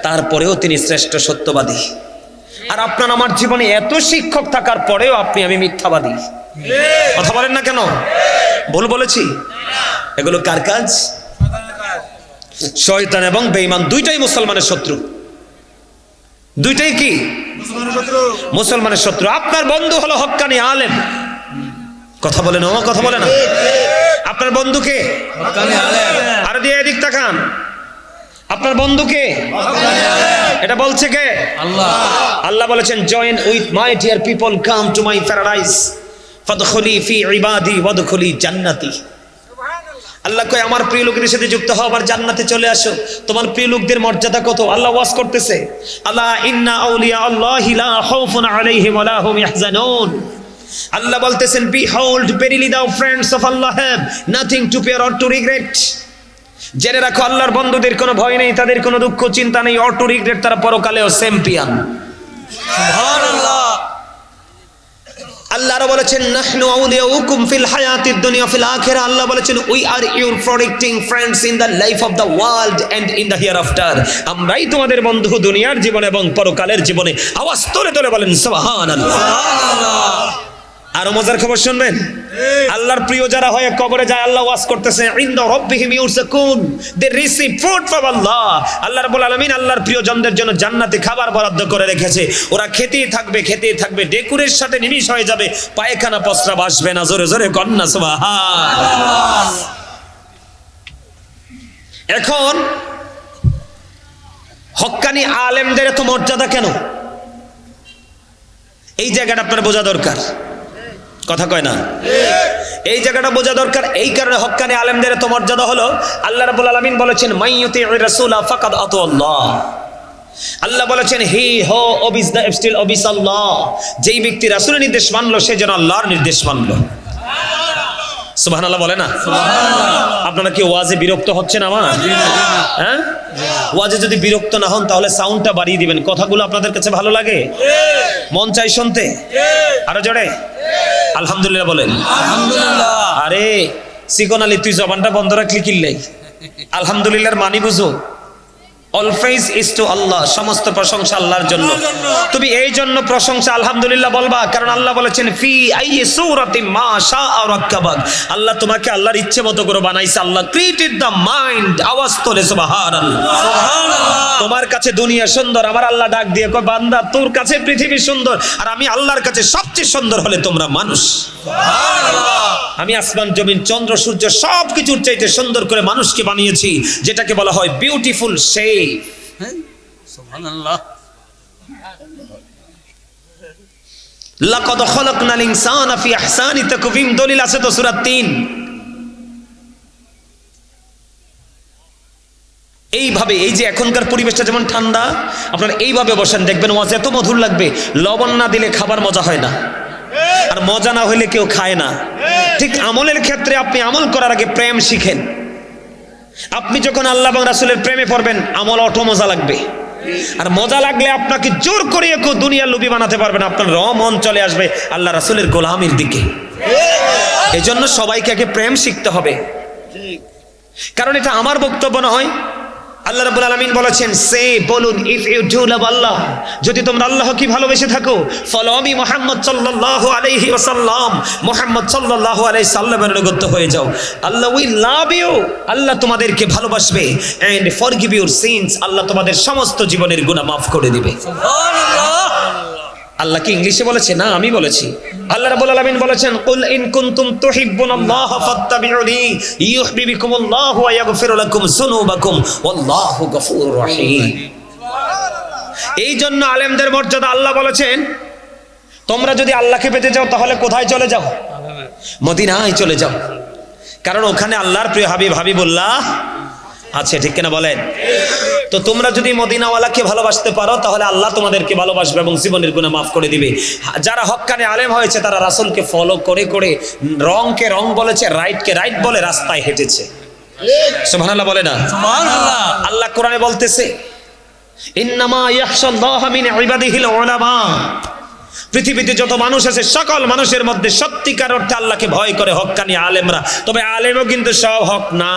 তারপরেও তিনি শ্রেষ্ঠ সত্যবাদী। আর আপনার আমার জীবনে এত শিক্ষক থাকার পরেও আমি মিথ্যাবাদী, কথা বলেন না কেন? ভুল বলেছি? এগুলো কার কাজ? শয়তান এবং বেঈমান দুইটাই মুসলমানের শত্রু, দুইটাই কি মুসলমানের শত্রু। আপনার বন্ধু হলো হক্কানি আলেম, কথা বলে না, কথা বলে না। আপনার বন্ধুকে আর দিয়ে এদিক তাকান, আপনার বন্ধুকে এটা বলছে কে? আল্লাহ। আল্লাহ বলেছেন join with my dear people, come to my paradise ফাদখুলি ফি ইবাদি ওয়াদখুলি জান্নাতি। আল্লাহ কয় আমার প্রিয় লোকদের সাথে যুক্ত হও, আবার জান্নাতে চলে আসো। তোমার প্রিয় লোকদের মর্যাদা কত? আল্লাহ ওয়াজ করতেছে, আলা ইন্না আউলিয়া আল্লাহি লা খাউফুন আলাইহিম ওয়া লা হুম ইয়াহজানুন। আল্লাহ বলতেছেন behold verily thou friends of Allah have nothing to fear or to regret. জেনে রাখো আল্লাহর বন্ধুদের কোনো ভয় নেই, তাদের কোনো দুঃখ চিন্তা নেই, or to regret, তারা পরকালেও চ্যাম্পিয়ন। সুবহানাল্লাহ। আল্লাহ বলেছেন নাহনু আউলিয়াউকুম ফিল হায়াতিদ দুনিয়া ফিল আখিরাহ। আল্লাহ বলেছেন we are your protecting friends in the life of the world and in the hereafter. আমরাই তোমাদের বন্ধু দুনিয়ার জীবনে এবং পরকালের জীবনে। আওয়াজ তোলে তোলে বলেন সুবহানাল্লাহ। আরো মজার খবর শুনবেন, আল্লাহর প্রিয় যারা হয়ে কবরে যায়, আল্লাহ ওয়াজ করতেছে ইনদা রাব্বিহিম ইউরসাকুন, দে রিসিভ ফুড ফ্রম আল্লাহ। আল্লাহ রাব্বুল আলামিন আল্লাহর প্রিয়জনদের জন্য জান্নাতে খাবার বরাদ্দ করে রেখেছে। ওরা খেতেই থাকবে, খেতেই থাকবে, ডেকুরের সাথে নিমিশ হয়ে যাবে, পায়খানা প্রস্রাব আসবে না। জোরে জোরে কন্না সুবহানাল্লাহ। এখন হক্কানি আলেমদের এত মর্যাদা কেন? এই জায়গাটা আপনার বোঝা দরকার, কথা কয় না? এই জায়গাটা বোঝা দরকার। এই কারণে হক্কানি আলেমদের এত মর্যাদা হলো, আল্লাহ রাব্বুল আলামিন বলেছেন মাইয়ুতিউর রাসূলা ফাকাদ আতাআল্লাহ। আল্লাহ বলেছেন হি হো ওবিস দ্য স্টিল ওবিস আল্লাহ। যেই ব্যক্তি রাসূলের নির্দেশ মানলো সে যেন আল্লাহর নির্দেশ মানলো। সুবহানাল্লাহ বলে না? সুবহানাল্লাহ। আপনারা কি ওয়াজে বিরক্ত হচ্ছেন আমার? হ্যাঁ, ওয়াজে যদি বিরক্ত না হন তাহলে সাউন্ডটা বাড়িয়ে দিবেন। কথাগুলো আপনাদের কাছে ভালো লাগে? মন চাই শুনতে? আরো জোরে আলহামদুলিল্লাহ বলেন। আলহামদুলিল্লাহ। আরে সিকন আলী, তুই জবানটা বন্ধ রাখলি কিল্লাই? আলহামদুলিল্লাহর মানি বুঝো? অল প্রেজ ইজ টু আল্লাহ, সমস্ত প্রশংসা আল্লাহর জন্য। তুমি এই জন্য প্রশংসা আলহামদুলিল্লাহ বলবা কারণ আল্লাহ বলেছেন ফি আইয়ি সূরাতিন মা শাআ রাক্কাবাক। আল্লাহ তোমাকে আল্লাহর ইচ্ছে মতো করে বানাইছে। আল্লাহ ক্রিয়েটেড দ্য মাইন্ড। আওয়াজ তোলে সুবহানাল্লাহ। সুবহানাল্লাহ। তোমার কাছে দুনিয়া সুন্দর, আমার আল্লাহ ডাক দিয়ে কয় বান্দা তোর কাছে পৃথিবী সুন্দর, আর আমি আল্লাহর কাছে সবচেয়ে সুন্দর হলে তোমরা মানুষ। সুবহানাল্লাহ। আমি আসমান জমিন চন্দ্র সূর্য সবকিছুর চাইতে সুন্দর করে মানুষকে বানিয়েছি, যেটাকে বলা হয় বিউটিফুল শেপ। সুবহানাল্লাহ। লাকাদ খালাকনাল ইনসানা ফি আহসানি তাকওয়িম, দলিল আছে তো সূরা 3। এইভাবে এই যে এখনকার পরিবেশটা যেমন ঠান্ডা, আপনারা এইভাবে বসেন, দেখবেন ওয়াজ এত মধুর লাগবে। লবণ না দিলে খাবার মজা হয় না, আর মজা না হইলে কেউ খায় না। ঠিক আমলের ক্ষেত্রে আপনি আমল করার আগে প্রেম শিখেন। আপনি যখন আল্লাহ এবং রাসূলের প্রেমে পড়বেন, আমল অটো মজা লাগবে। আর মজা লাগলে আপনাকে জোর করে কেউ দুনিয়ার লোভী বানাতে পারবে না। আপনার মন চলে আসবে আল্লাহ রাসূলের গোলামির দিকে। এজন্য সবাইকে আগে প্রেম শিখতে হবে, কারণ এটা আমার বক্তব্য নয়। আল্লাহ রাব্বুল আলামিন বলেছেন সে বলুন ইফ ইউ ডু লাভ আল্লাহ, যদি তোমরা আল্লাহকে ভালোবেসে থাকো, ফলো মি মুহাম্মদ সাল্লাল্লাহু আলাইহি ওয়াসাল্লাম, মুহাম্মদ সাল্লাল্লাহু আলাইহি সাল্লামের অনুগত হয়ে যাও। আল্লাহ উইল লাভ ইউ, আল্লাহ তোমাদেরকে ভালোবাসবে। এন্ড ফরগিভ ইউর সিনস, আল্লাহ তোমাদের সমস্ত জীবনের গুনাহ মাফ করে দিবে। সুবহানাল্লাহ। আল্লাহ কি ইংলিশে বলেছে? না, আমি বলেছি। আল্লাহ রাব্বুল আলামিন বলেছেন, কুল ইন কুনতুম তুহিব্বুনাল্লাহা ফাত্তাবিউনি ইউহিব্বুকুমুল্লাহু ওয়া ইয়াগফির লাকুম যুনুবাকুম ওয়াল্লাহু গফুরুর রহিম। এই জন্য আলেমদের মর্যাদা আল্লাহ বলেছেন, তোমরা যদি আল্লাহকে পেতে চাও তাহলে কোথায় চলে যাও? মদিনায় চলে যাও, কারণ ওখানে আল্লাহর প্রিয় হাবিব হাবিবুল্লাহ আছে। ঠিক কিনা বলেন? তো তোমরা যদি মদিনাওয়ালাকে ভালোবাসতে পারো তাহলে আল্লাহ তোমাদেরকে ভালোবাসবে এবং জীবনের গুনাহ মাফ করে দিবে। যারা হক্কানি আলেম হয়েছে তারা রাসূলকে ফলো করে করে রংকে রং বলেছে, রাইটকে রাইট বলে রাস্তায় হেঁটেছে। সুবহানাল্লাহ বলে না? সুবহানাল্লাহ। আল্লাহ কোরআনে বলতেছে, ইন্নামা ইয়াখশাল্লাহা মিন ইবাদিহিল উলামা। পৃথিবীতে যত মানুষ আছে সকল মানুষের মধ্যে সত্যিকার অর্থে আল্লাহকে ভয় করে হক্কানি আলেমরা। তবে আলেমও কিন্তু সব হক না।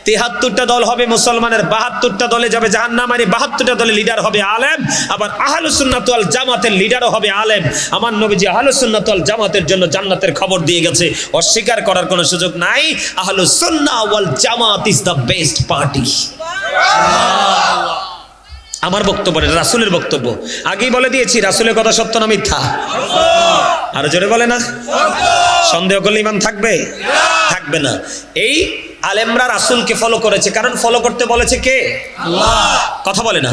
৭৩টা দল হবে মুসলমানের, ৭২টা দলে যাবে জাহান্নাম, আর ৭২টা দলে লিডার হবে আলেম। আবার আহলুস সুন্নাত ওয়াল জামাতের লিডারও হবে আলেম। আমার নবীজি আহলুস সুন্নাত ওয়াল জামাতের জন্য জান্নাতের খবর দিয়ে গেছে, অস্বীকার করার কোনো সুযোগ নাই। আহলুস সুন্নাহ ওয়াল জামাত ইজ দ্য বেস্ট পার্টি। আমার বক্তব্য, রাসূলের বক্তব্য আগেই বলে দিয়েছি। রাসূলের কথা সত্য না মিথ্যা? আর জোরে বলে না। সন্দেহ করলে ঈমান থাকবে? থাকবে না। এই আলেমরা রাসূলকে ফলো করেছে, কারণ ফলো করতে বলেছে কে? আল্লাহ। কথা বলে না?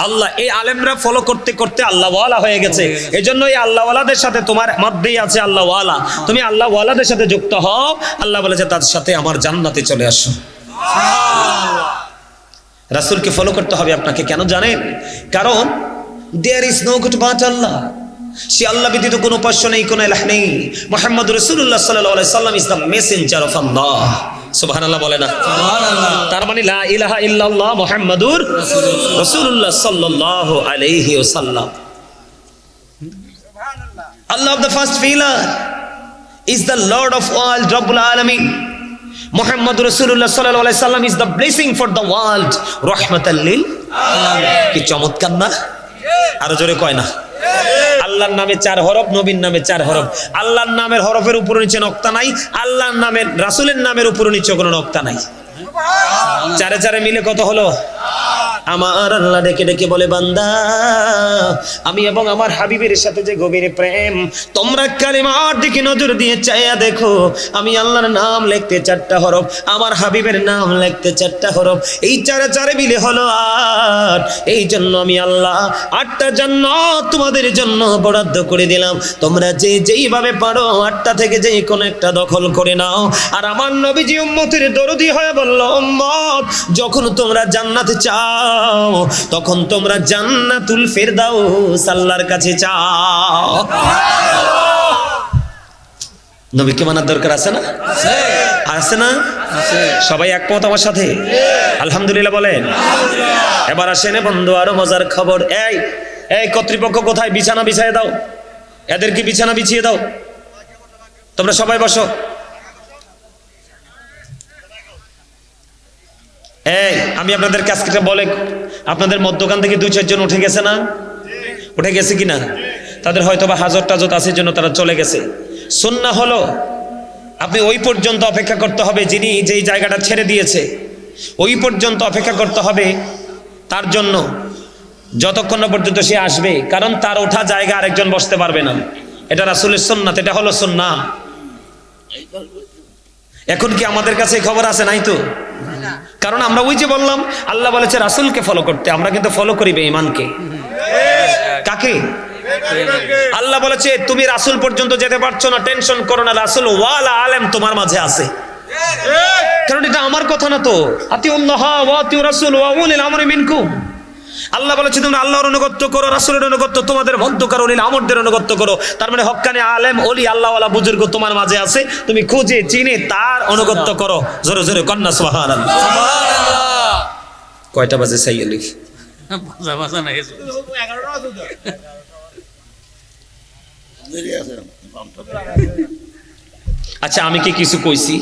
আল্লাহ। এই আলেমরা ফলো করতে করতে আল্লাহ ওয়ালা হয়ে গেছে। এজন্য এই আল্লাহ ওয়ালাদের সাথে তোমার মধ্যেই আছে আল্লাহ ওয়ালা। তুমি আল্লাহ ওয়ালাদের সাথে যুক্ত হও, আল্লাহ বলেছে তাদের সাথে আমার জান্নাতে চলে আসো। রাসূলকে ফলো করতে হবে আপনাকে। কেন জানেন? কারণ there is no god but Allah. সে আল্লাহ ব্যতীত কোনো উপাস্য নেই, কোনো ইলাহ নেই। মুহাম্মদুর রাসূলুল্লাহ সাল্লাল্লাহু আলাইহি সাল্লাম ইজ দ্য মেসেঞ্জার অফ আল্লাহ। সুবহানাল্লাহ বলে না? সুবহানাল্লাহ। তার মানে লা ইলাহা ইল্লাল্লাহ মুহাম্মাদুর রাসূলুল্লাহ সাল্লাল্লাহু আলাইহি ওয়াসাল্লাম। Allah of the first pillar is the Lord of all, Rabbul Alamin. Muhammad Rasulullah sallallahu alaihi wasallam is the blessing for the world, rahmatan lil alamin. কি চমৎকার না? আরো জোরে কয় না? আল্লাহর নামে 4 হরফ, নবীর নামে 4 হরফ। আল্লাহর নামের হরফের উপরে নিচে নক্তা নাই, আল্লাহর নামের রাসূলের নামের উপরে নিচে কোনো নক্তা নাই। চারে চারে মিলে কত হলো? আমার আল্লাহ ডেকে ডেকে বলে, বান্দা আমি এবং আমার হাবিবের সাথে যে গভীর প্রেম, তোমরা কালিমার দিকে নজর দিয়ে চাইয়া দেখো। আমি আল্লাহর নাম লিখতে 4টা হরফ, আমার হাবিবের নাম লিখতে 4টা হরফ, এই চারে চারে মিলে হলো 8। এই জন্য আমি আল্লাহ 8টা জান্নাত তোমাদের জন্য বরাদ্দ করে দিলাম। তোমরা যে যেইভাবে পারো 8টা থেকে যে কোনো একটা দখল করে নাও। আর আমার নবীজি উম্মতের দরদি হয়ে বলল, উম্মত যখন তোমরা জান্নাতে চাও তখন তোমরা জান্নাতুল ফেরদাউস আল্লাহর কাছে চাও। নবীকে মানার দরকার আছে না? আছে না? সবাই একমত আমার সাথে? আলহামদুলিল্লাহ বলেন। এবার আসেন বন্ধু, আরো মজার খবর। এই কর্তৃপক্ষ কোথায়? বিছানা বিছিয়ে দাও, এদেরকে বিছানা বিছিয়ে দাও। তোমরা সবাই বসো। আমি আপনাদের কাছে বলে, আপনাদের মধ্যখান থেকে 2-4 জন উঠে গেছে না? উঠে গেছে কিনা? তাদের হয়তো বা হাজত টাজত আছে জন্য তারা চলে গেছে। সুন্নাহ হলো আপনি ওই পর্যন্ত অপেক্ষা করতে হবে, যিনি যেই জায়গাটা ছেড়ে দিয়েছে ওই পর্যন্ত অপেক্ষা করতে হবে তার জন্য, যতক্ষণ না পর্যন্ত সে আসবে। কারণ তার ওঠা জায়গা আরেকজন বসতে পারবে না। এটা রাসূলের সুন্নাত, এটা হলো সুন্নাহ। এখন কি আমাদের কাছে খবর আছে? নাই তো। কারণ আমরা ওই যে বললাম, আল্লাহ বলেছে রাসূলকে ফলো করতে, আমরা কিন্তু ফলো করি বেঈমানকে। কাকে? আল্লাহ বলেছে তুমি রাসূল পর্যন্ত যেতে পারছো না, টেনশন করো না, রাসূল ওয়ালা আলেম তোমার মাঝে আছে। কারণ এটা আমার কথা না তো। আতিউল্লাহ ওয়া আতিউর রাসূল ওয়া উলিল আমরি মিনকুম। আল্লাহ বলেছে তোমরা আল্লাহর অনুগত্য করো, রাসূলের অনুগত্য, তোমাদের মধ্যকার উলিল আমরদের অনুগত্য করো। তার মানে হক্কানি আলেম, ওলি, আল্লাহওয়ালা বুজুর্গ তোমার মাঝে আছে, তুমি খুঁজে চিনে তার অনুগত্য করো। জোরে জোরে কন্না সুবহানাল্লাহ। সুবহানাল্লাহ। কয়টা বাজে সাইয়্যিলি? বাজা না এসে 11টা বাজে তো। দেরি আছে। আচ্ছা আমি কি কিছু কইছি?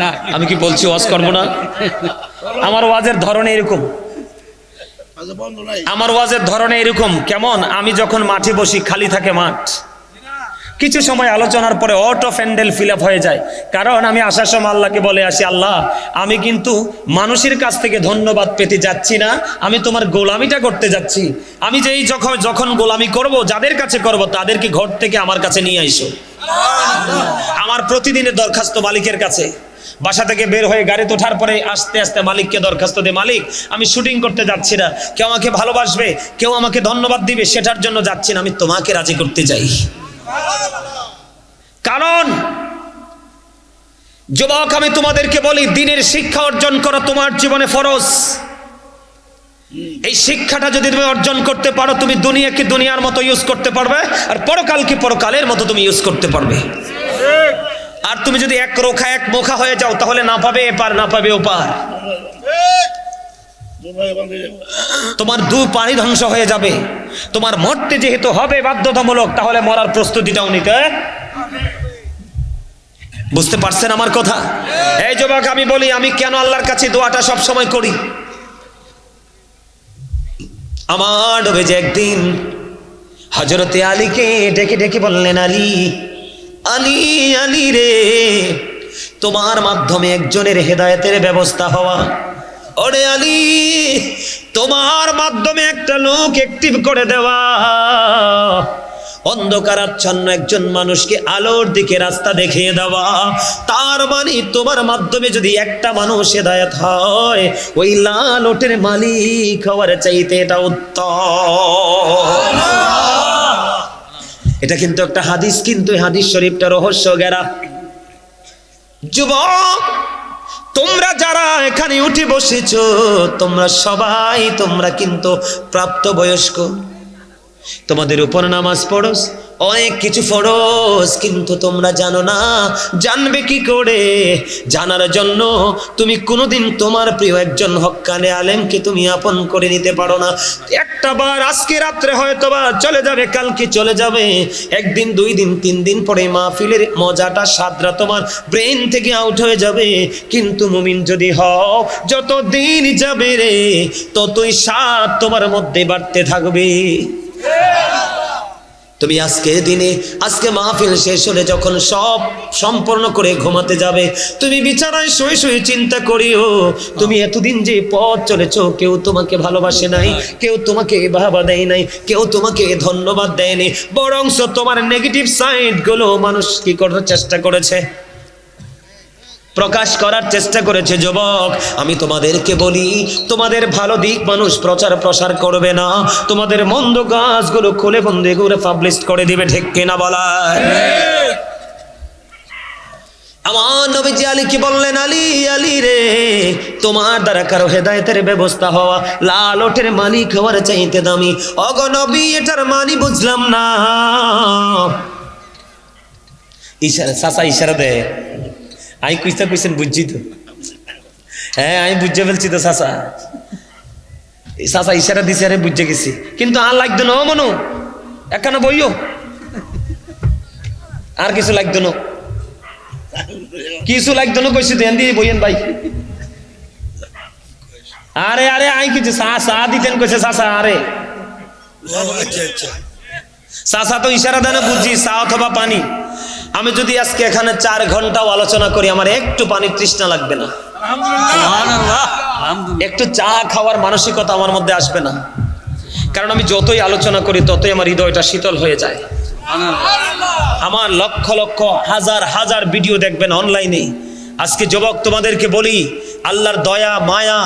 না। আমি কি বলছি ওয়াজ করব না? আমার ওয়াজের ধরন এরকম। আমার ওয়াজের ধরনে এরকম। কেমন? আমি যখন মাঠে বসি, খালি থাকে মাঠ, কিছু সময় আলোচনার পরে অটো প্যান্ডেল ফিল আপ হয়ে যায়। কারণ আমি আসার সময় আল্লাহকে বলে আসি, আল্লাহ আমি কিন্তু মানুষের কাছ থেকে ধন্যবাদ পেতে যাচ্ছি না, আমি তোমার গোলামিটা করতে যাচ্ছি। আমি যেই যখন গোলামি করব, যাদের কাছে করব, তাদেরকে ঘর থেকে আমার কাছে নিয়ে আইসো। আমার প্রতিদিনের দরখাস্ত মালিকের কাছে। বাসা থেকে বের হয়ে গাড়িতে ওঠার পরে আস্তে আস্তে মালিককে দরখাস্ত দে, মালিক আমি শুটিং করতে যাচ্ছি না, কেউ আমাকে ভালোবাসবে, কেউ আমাকে ধন্যবাদ দিবে, সেটার জন্য যাচ্ছি না, আমি তোমাকে রাজি করতে চাই। কারণ যুবক, আমি তোমাদেরকে বলি, দিনের শিক্ষা অর্জন করা তোমার জীবনে ফরজ। এই শিক্ষাটা যদি তুমি অর্জন করতে পারো, তুমি দুনিয়াকে দুনিয়ার মতো ইউজ করতে পারবে, আর পরকালকে পরকালের মতো তুমি ইউজ করতে পারবে। আর তুমি যদি এক রোখা এক মুখা হয়ে যাও, তাহলে না পাবে এপার, না পাবে ওপার, তোমার দু পানি ধ্বংস হয়ে যাবে। তোমার মরতে যেহেতু হবে বাধ্যতামূলক, তাহলে মরার প্রস্তুতিটাও নিতে। বুঝতে পারছেন আমার কথা? এই যুবক, আমি বলি, আমি কেন আল্লাহর কাছে দোয়াটা সব সময় করি। আমার নবীজি একদিন হযরতে আলীকে ডেকে ডেকে বললেন, আলী আলী আলী রে, তোমার মাধ্যমে একজনের হেদায়েতের ব্যবস্থা হওয়া। ওরে আলী, তোমার মাধ্যমে একটা লোক অ্যাক্টিভ করে দেওয়া, অন্ধকারাচ্ছন্ন একজন মানুষকে আলোর দিকে রাস্তা দেখিয়ে দেওয়া। তার মানে তোমার মাধ্যমে যদি একটা মানুষ হেদায়েত হয়, ওই লাল ওটের মালিক হওয়ার চাইতে এটা উত্তম। এটা কিন্তু একটা হাদিস, কিন্তু হাদিস শরীফটা রহস্য ঘেরা। যুবক, তোমরা যারা এখানে উঠে বসেছো, তোমরা সবাই কিন্তু প্রাপ্তবয়স্ক। তোমাদের উপর নামাজ ফরজ, অনেক কিছু ফরজ, কিন্তু তোমরা জানো না। জানবে কি করে? জানার জন্য তুমি কোনোদিন তোমার প্রিয় একজন হক্কানে আলেমকে তুমি আপন করে নিতে পারো না। একটা বার আজকে রাত্রে হয়তো বা চলে যাবে, কালকে চলে যাবে, একদিন, 2 দিন, 3 দিন পরে মাহফিলের মজাটা, স্বাদটা তোমার ব্রেন থেকে আউট হয়ে যাবে। কিন্তু মুমিন যদি হও, যত দিন যাবে রে, ততই স্বাদ তোমার মধ্যে বাড়তে থাকবে। তুমি আজকের দিনে, আজকে মাহফিল শেষ হলে যখন সব সম্পূর্ণ করে ঘুমাতে যাবে, তুমি বিছানায় শুয়ে শুয়ে চিন্তা করিও, তুমি এতদিন যে পথ চলেছো, কেউ তোমাকে ভালোবাসে নাই, কেউ তোমাকে বাহবা দেয় নাই, কেউ তোমাকে ধন্যবাদ দেয়নি, বরংস তোমার নেগেটিভ সাইড গুলো মানুষ কি করার চেষ্টা করেছে, প্রকাশ করার চেষ্টা করেছে। যুবক, আমি তোমাদেরকে বলি, তোমাদের ভালো দিক মানুষ প্রচার প্রসার করবে না, তোমাদের মন্দ কাজগুলো খুলে বন্ধে করে পাবলিশ করে দিবে। ঠিক কিনা বলা? আমার নবীজি আলীকে বললেন, আলী আলী রে, তোমার দ্বারা কারো হেদায়েতের ব্যবস্থা হওয়া লাল ওটের মালিক হওয়ার চাইতে দামি। ওগো নবী, এটার মানি বুঝলাম না। ইশারা, চাচা ইশারা দে। আমি কইছেন বুঝছি তো, হ্যাঁ আমি বুঝে ফেলছি তো চাচা। চাচা ইশারা দিছে, আরে বুঝে গেছি, কিন্তু আর লাগতো না। ও মনু, একখানা বইও, আর কিছু লাগতো না, কিছু লাগতো না, কইছি দেন দিয়ে বইয়েন ভাই। আরে আরে আই কিছু চা দিতেন কইছে চাচা। আরে চাচা তো ইশারা দেন, বুঝছি, চা অথবা পানি। আমি যদি আজকে এখানে 4 ঘন্টাও আলোচনা করি, আমার একটু পানির তৃষ্ণা লাগবে না, একটু চা খাওয়ার মানসিকতা আমার মধ্যে আসবে না। কারণ আমি যতই আলোচনা করি, ততই আমার হৃদয়টা শীতল হয়ে যায়। আমার লক্ষ লক্ষ হাজার হাজার ভিডিও দেখবেন অনলাইনে। আজকে যুবক, তোমাদেরকে বলি, আল্লাহর দয়া মায়া,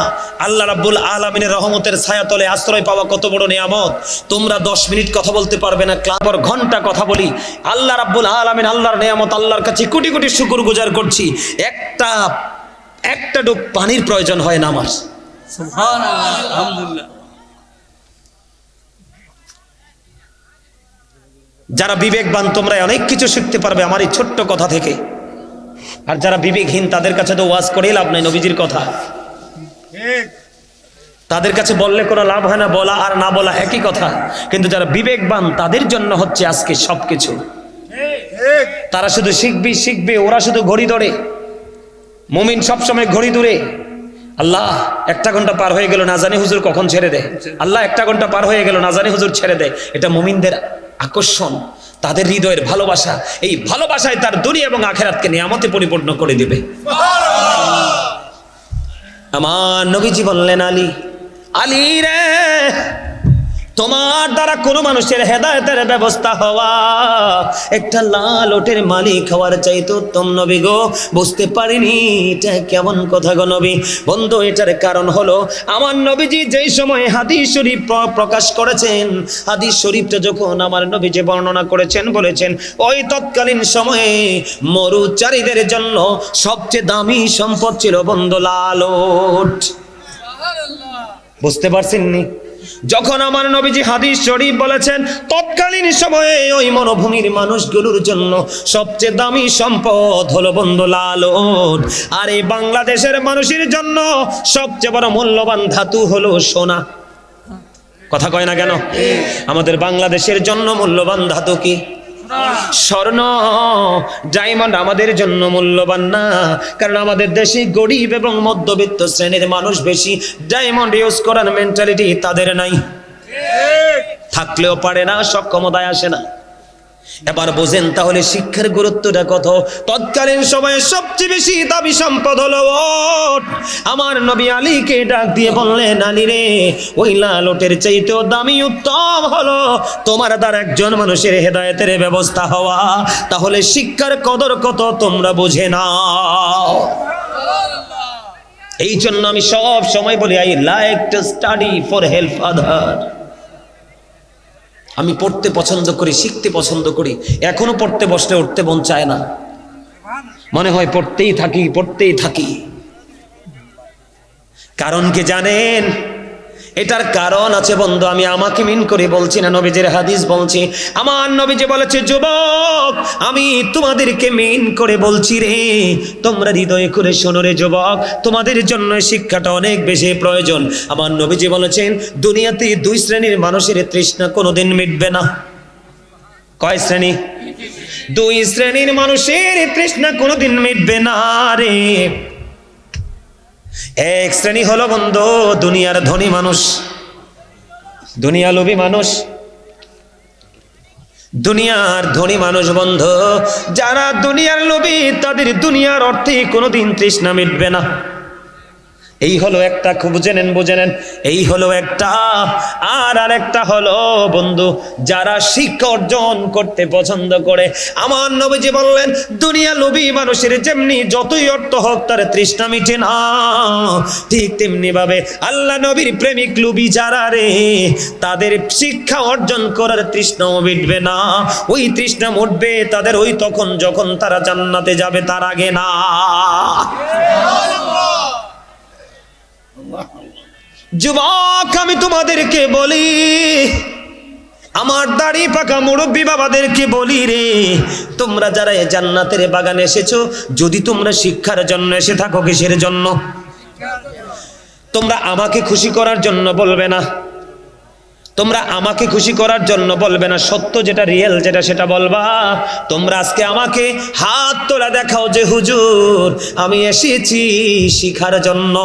আল্লাহ রাব্বুল আলামিনের রহমতের ছায়াতলে আশ্রয় পাওয়া কত বড় নিয়ামত। তোমরা 10 মিনিট কথা বলতে পারবে না, ক্লাবর ঘন্টা কথা বলি। আল্লাহ রাব্বুল আলামিন, আল্লাহর নিয়ামত, আল্লাহর কাছে কোটি কোটি শুকরগুজার করছি। একটা ডুব পানির প্রয়োজন হয় না আমার। সুবহানাল্লাহ, আলহামদুলিল্লাহ। যারা বিবেকবান, তোমরা অনেক কিছু শিখতে পারবে আমার এই ছোট্ট কথা থেকে। আর যারা বিবেকহীন, তাদের কাছে তো ওয়াজ করে লাভ নাই, নবীজির কথা তাদের কাছে বললে কোনো লাভ হয় না, বলা আর না বলা একই কথা। কিন্তু যারা বিবেকবান, তাদের জন্য হচ্ছে আজকে সবকিছু। তারা শুধু শিখবে, ওরা শুধু ঘড়ি ধরে। মুমিন সবসময় ঘড়ি দূরে। আল্লাহ 1 ঘন্টা পার হয়ে গেল, না জানি হুজুর কখন ছেড়ে দেয়। আল্লাহ 1 ঘন্টা পার হয়ে গেল, না জানি হুজুর ছেড়ে দেয়। এটা মুমিনদের আকর্ষণ। তাদের হৃদয়ের ভালোবাসা, এই ভালোবাসায় তার দুনিয়া এবং আখিরাতকে নিয়ামতে পরিপূর্ণ করে দিবে। আমার নবীজি বললেন, আলী, আলী রে, তোমার দ্বারা কোনো মানুষের হেদায়েতের ব্যবস্থা হওয়া একটা লাল ওটের মালিক হওয়ার চাইতে উত্তম নবী গো। বুঝতে পারিনি এটা কেমন কথা গো নবী। বন্ধু, এটার কারণ হলো আমার নবীজি যেই সময় হাদিস শরীফ প্রকাশ করেছেন, হাদিস শরীফটা যখন আমার নবীজি বর্ণনা করেছেন, বলেছেন ওই তৎকালীন সময়ে মরুচারীদের জন্য সবচেয়ে দামি সম্পদ ছিল বন্ধু লাল ওট। বুঝতে পারছেন নি? যখন আমার নবীজি হাদিস শরীফ বলেছেন তৎকালীন সময়ে ওই মরুভূমির মানুষগুলোর জন্য সবচেয়ে দামি সম্পদ হলো বন্ধু লাল ওট, আর এই বাংলাদেশের মানুষের জন্য সবচেয়ে বড় মূল্যবান ধাতু হলো সোনা। কথা কয় না কেন? আমাদের বাংলাদেশের জন্য মূল্যবান ধাতু কি? স্বর্ণ, ডায়মন্ড আমাদের জন্য মূল্যবান না, কারণ আমাদের দেশে গরিব এবং মধ্যবিত্ত শ্রেণীর মানুষ বেশি। ডায়মন্ড ইউজ করার মেন্টালিটি তাদের নাই, থাকলেও পারে না, সক্ষমতায় আসে না। এবার বোঝেন তাহলে শিক্ষার গুরুত্বটা কত। তৎকালীন সময়ে সবচেয়ে বেশি দামি সম্পদ হলো ওট। আমার নবী আলীকে ডাক দিয়ে বললেন, আলী রে, ওই লাল ওটের চাইতেও দামি উত্তম হলো তোমার দ্বারা একজন মানুষের হেদায়েতের ব্যবস্থা হওয়া। তাহলে শিক্ষার কদর কত তোমরা বুঝে নাও। এই জন্য আমি সব সময় বলি, I like to study for help আদার। আমি পড়তে পছন্দ করি, শিখতে পছন্দ করি। এখনো পড়তে বসলে উঠতে মন চায় না, মনে হয় পড়তেই থাকি, পড়তেই থাকি। কারণ কি জানেন? এটার কারণ আছে বন্ধু, আমি আমাকে মিন করে বলছি না, নবীজির হাদিস বলছি। আমার নবীজি বলেছে, যুবক আমি তোমাদেরকে মিন করে বলছি রে, তোমরা হৃদয়ে করে শোনো রে যুবক, তোমাদের জন্য শিক্ষাটা অনেক বেশি প্রয়োজন। আমার নবীজি বলেছেন, দুনিয়াতে দুই শ্রেণীর মানুষের তৃষ্ণা কোনোদিন মিটবে না। কয় শ্রেণী? দুই শ্রেণীর মানুষের তৃষ্ণা কোনোদিন মিটবে না রে। এক শ্রেণী হলো বন্ধু দুনিয়ার ধনী মানুষ, দুনিয়া লোভী মানুষ, দুনিয়ার ধনী মানুষ বন্ধু। যারা দুনিয়ার লোভী, তাদের দুনিয়ার অর্থে কোনোদিন তৃষ্ণা মিটবে না। এই হলো একটা, খুব বুঝে নেন, এই হলো একটা। আর আরেকটা হলো বন্ধু যারা শিক্ষা অর্জন করতে পছন্দ করে। আমার নবীজি বললেন, দুনিয়া লোভী মানুষের যেমনি যতই অর্থ হোক তার তৃষ্ণা মিটে না, ঠিক তেমনি ভাবে আল্লাহ নবীর প্রেমিক লোভী যারা রে, তাদের শিক্ষা অর্জন করার তৃষ্ণাও মিটবে না। ওই তৃষ্ণা মিটবে তাদের ওই তখন যখন তারা জান্নাতে যাবে, তার আগে না। যুবক আমি তোমাদেরকে বলি, আমার দাড়ি পাকা মুরব্বী বাবাদেরকে বলি রে, তোমরা যারা জান্নাতের বাগানে এসেছো, যদি তোমরা শিক্ষার জন্য এসে থাকো, কিসের জন্য? তোমরা আমাকে খুশি করার জন্য বলবে না, তোমরা আমাকে খুশি করার জন্য বলবে না, সত্য যেটা রিয়েল যেটা সেটা বলবা। তোমরা আজকে আমাকে হাত তোলা দেখাও যে হুজুর আমি এসেছি শিখার জন্য।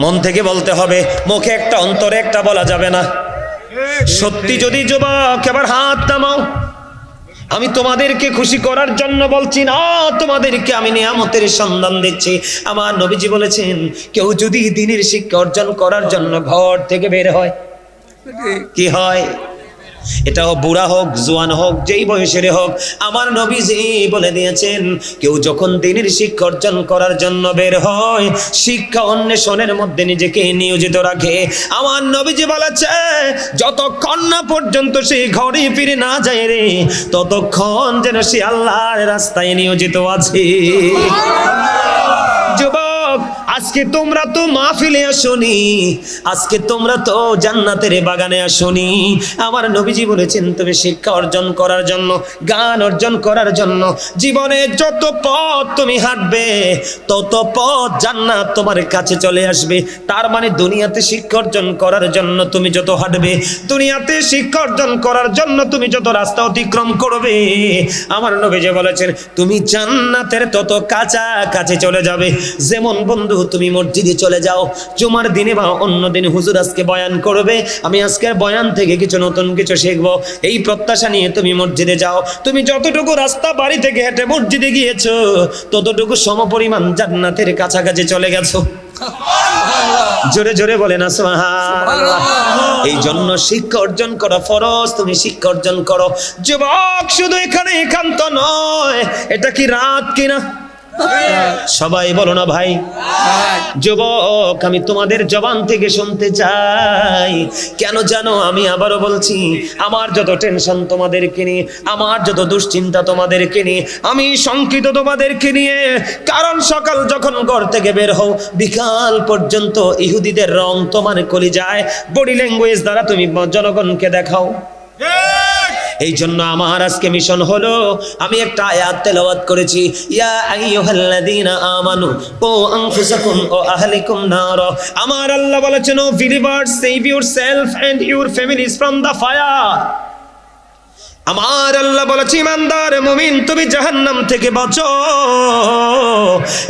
মন থেকে বলতে হবে, মুখে একটা অন্তরে একটা বলা যাবে না। সত্যি যদি যুবক এবার হাত নামাও, আমি তোমাদেরকে খুশি করার জন্য বলছি না, তোমাদেরকে আমি নিয়ামতের সন্ধান দিচ্ছি। আমার নবীজি বলেছেন, কেউ যদি দ্বীনের শিক্ষা অর্জন করার জন্য ঘর থেকে বের হয়, কি হয়? এটাও বুড়া হোক, জোয়ান হোক, যেই বয়সের হোক, আমার নবীজি বলে দিয়েছেন, কেউ যখন দ্বীনের শিক্ষা অর্জন করার জন্য বের হয়, শিক্ষা অন্বেষণের মধ্যে নিজেকে নিয়োজিত রাখে, আমার নবীজি বলেছে, যতক্ষণ না পর্যন্ত সে ঘরে ফিরে না যায় রে, ততক্ষণ যেন সে আল্লাহর রাস্তায় নিয়োজিত আছে। যুবক আজকে তোমরা তো মাহফিলে আসোনি, আজকে তোমরা তো জান্নাতের বাগানে আসোনি। আমার নবীজি বলেছেন, তুমি শিক্ষা অর্জন করার জন্য, জ্ঞান অর্জন করার জন্য জীবনে যত পথ তুমি হাঁটবে, তত পথ জান্নাত তোমার কাছে চলে আসবে। তার মানে দুনিয়াতে শিক্ষা অর্জন করার জন্য তুমি যত হাঁটবে, দুনিয়াতে শিক্ষা অর্জন করার জন্য তুমি যত রাস্তা অতিক্রম করবে, আমার নবীজি বলেছেন, তুমি জান্নাতের তত কাছাকাছি চলে যাবে। যেমন বন্ধু তুমি মসজিদে চলে যাও, জুমার দিনে বা অন্য দিন হুজুর আজকে বয়ান করবে, আমি আজকের বয়ান থেকে কিছু নতুন কিছু শিখবো, এই প্রত্যাশা নিয়ে তুমি মসজিদে যাও। তুমি যতটুকু রাস্তা বাড়ি থেকে হেঁটে মসজিদে গিয়েছো, ততটুকু সমপরিমাণ জান্নাতের কাছাকাছি চলে গেছো। জোরে জোরে বলে না সুবহানাল্লাহ। এই জন্য শিক্ষা অর্জন করা ফরজ, তুমি শিক্ষা অর্জন করো। যুবক শুধু এখানে একান্ত নয়, এটা কি রাত কিনা? সবাই বলো না ভাই। যুবক, আমি তোমাদের জবান থেকে শুনতে চাই, কেন জানো? আমি আবারও বলছি, আমার যত টেনশন তোমাদেরকে নিয়ে, আমার যত দুশ্চিন্তা তোমাদেরকে নিয়ে, আমি শঙ্কিত তোমাদেরকে নিয়ে। কারণ সকাল যখন ঘর থেকে বের হও, বিকাল পর্যন্ত ইহুদিদের রং তোমার কলিজায়, বডি ল্যাঙ্গুয়েজ দ্বারা তুমি জনগণকে দেখাও। এই জন্য আমার আজকে মিশন হলো, আমি একটা আয়াত তেলাওয়াত করেছি, ইয়া আইয়ুহাল্লাযীনা আমানু ও আনফুসাকুম ও আহলিকুম নার। আমার আল্লাহ বলেছেন, O believers, save yourself and your families from the fire. আমার আল্লাহ বলেছে, ইমানদার মুমিন, তুমি জাহান্নাম থেকে বাঁচো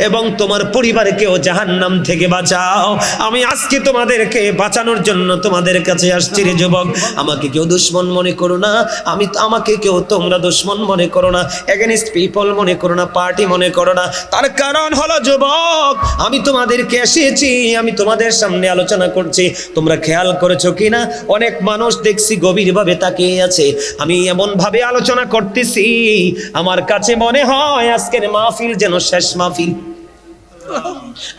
এবং তোমার পরিবারকেও জাহান্নাম থেকে বাঁচাও। আমি আজকে তোমাদেরকে বাঁচানোর জন্য তোমাদের কাছে আসছি রে যুবক। আমাকে কেউ দুশমন মনে করো না, আমাকে কেউ তোমরা দুশমন মনে করো না, এগেইনস্ট পিপল মনে করো না, পার্টি মনে করো না। তার কারণ হলো যুবক, আমি তোমাদেরকে এসেছি, আমি তোমাদের সামনে আলোচনা করছি। তোমরা খেয়াল করেছো কিনা, অনেক মানুষ দেখছি গভীরভাবে তাকিয়ে আছে। আমি এমন ভাবে আলোচনা করতেছি, আমার কাছে মনে হয় আজকের মাহফিল যেন শেষ মাহফিল।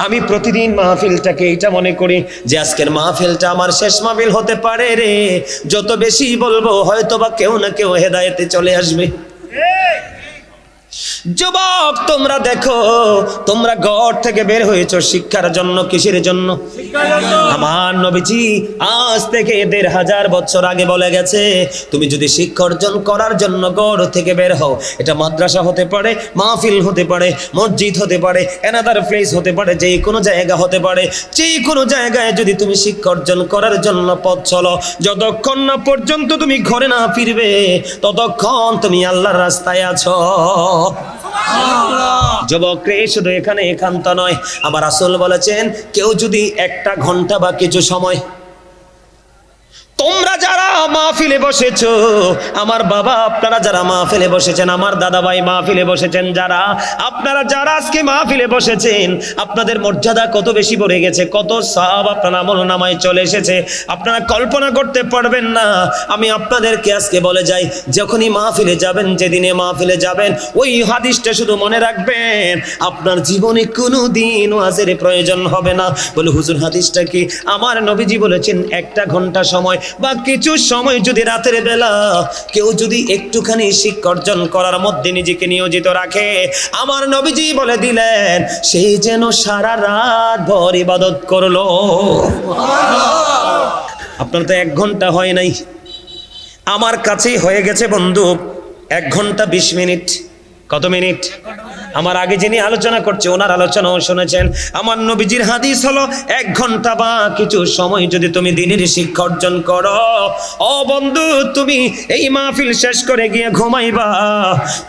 আমি প্রতিদিন মাহফিলটাকে এটা মনে করি যে আজকের মাহফিলটা আমার শেষ মাহফিল হতে পারে রে। যত বেশি বলবো, হয়তো বা কেউ না কেউ হেদায়েতে চলে আসবে। যুবক, তোমরা দেখো, তোমরা ঘর থেকে বের হয়েছো শিক্ষার জন্য। কিসের জন্য? আমার নবীজি আজ থেকে 1500 বছর আগে বলে গেছে, তুমি যদি শিক্ষা অর্জন করার জন্য ঘর থেকে বের হও, এটা মাদ্রাসা হতে পারে, মাহফিল হতে পারে, মসজিদ হতে পারে, অ্যানাদার প্লেস হতে পারে, যে কোনো জায়গা হতে পারে, যে কোনো জায়গায় যদি তুমি শিক্ষা অর্জন করার জন্য পথ চলো, যতক্ষণ না পর্যন্ত তুমি ঘরে না ফিরবে, ততক্ষণ তুমি আল্লাহর রাস্তায় আছো। যুবক রে, শুধু এখানে একান্ত নয়, আমার রাসূল বলেছেন, কেউ যদি একটা ঘন্টা বা কিছু সময়, তোমরা যারা মাহফিলে বসেছো, আমার বাবা আপনারা যারা মাহফিলে বসেছেন, আমার দাদা ভাই মাহফিলে বসেছেন, যারা আপনারা যারা আজকে মাহফিলে বসেছেন, আপনাদের মর্যাদা কত বেশি বেড়ে গেছে, কত সওয়াব আপনার আমলনামায় চলে এসেছে, আপনারা কল্পনা করতে পারবেন না। আমি আপনাদেরকে আজকে বলে যাই, যখনই মাহফিলে যাবেন, যেদিনে মাহফিলে যাবেন, ওই হাদিসটা শুধু মনে রাখবেন, আপনার জীবনে কোনোদিন ওয়াজের প্রয়োজন হবে না। বলে হুজুর হাদিসটা কি? আমার নবীজি বলেছেন, একটা ঘন্টা সময় বা কিছু সময় যদি রাতের বেলা কেউ যদি একটুখানি শিক্ষা অর্জন করার মধ্যে নিজেকে নিয়োজিত রাখে, আমার নবীজি বলে দিলেন, সেই যেন সারা রাত ভর ইবাদত করলো। আপনার তো 1 ঘন্টা হয় নাই, আমার কাছেই হয়ে গেছে বন্ধু 1 ঘন্টা 20 মিনিট। কত মিনিট? আমার আগে যিনি আলোচনা করছে ওনার আলোচনাও শুনেছেন। আমার নবীজির হাদিস হলো 1 ঘন্টা বা কিছু সময় যদি তুমি দিনের শিক্ষা অর্জন করো, ও বন্ধু, তুমি এই মাহফিল শেষ করে গিয়ে ঘুমাইবা,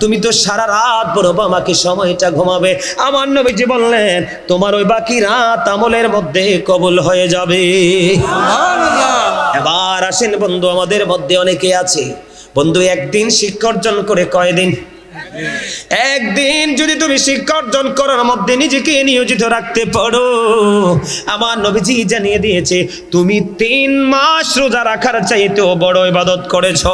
তুমি তো সারা রাত বড় বাকি সময়টা ঘুমাবে। আমার নবীজি বললেন, তোমার ওই বাকি রাত আমলের মধ্যে কবুল হয়ে যাবে। এবার আসেন বন্ধু, আমাদের মধ্যে অনেকে আছে বন্ধু, একদিন শিক্ষা অর্জন করে কয়দিন? একদিন যদি তুমি শিক্ষা অর্জন করার মধ্যে নিজেকে নিয়োজিত রাখতে পারো, আমার নবীজি জানিয়ে দিয়েছে, তুমি 3 মাস রোজা রাখার চাইতেও বড় ইবাদত করেছো।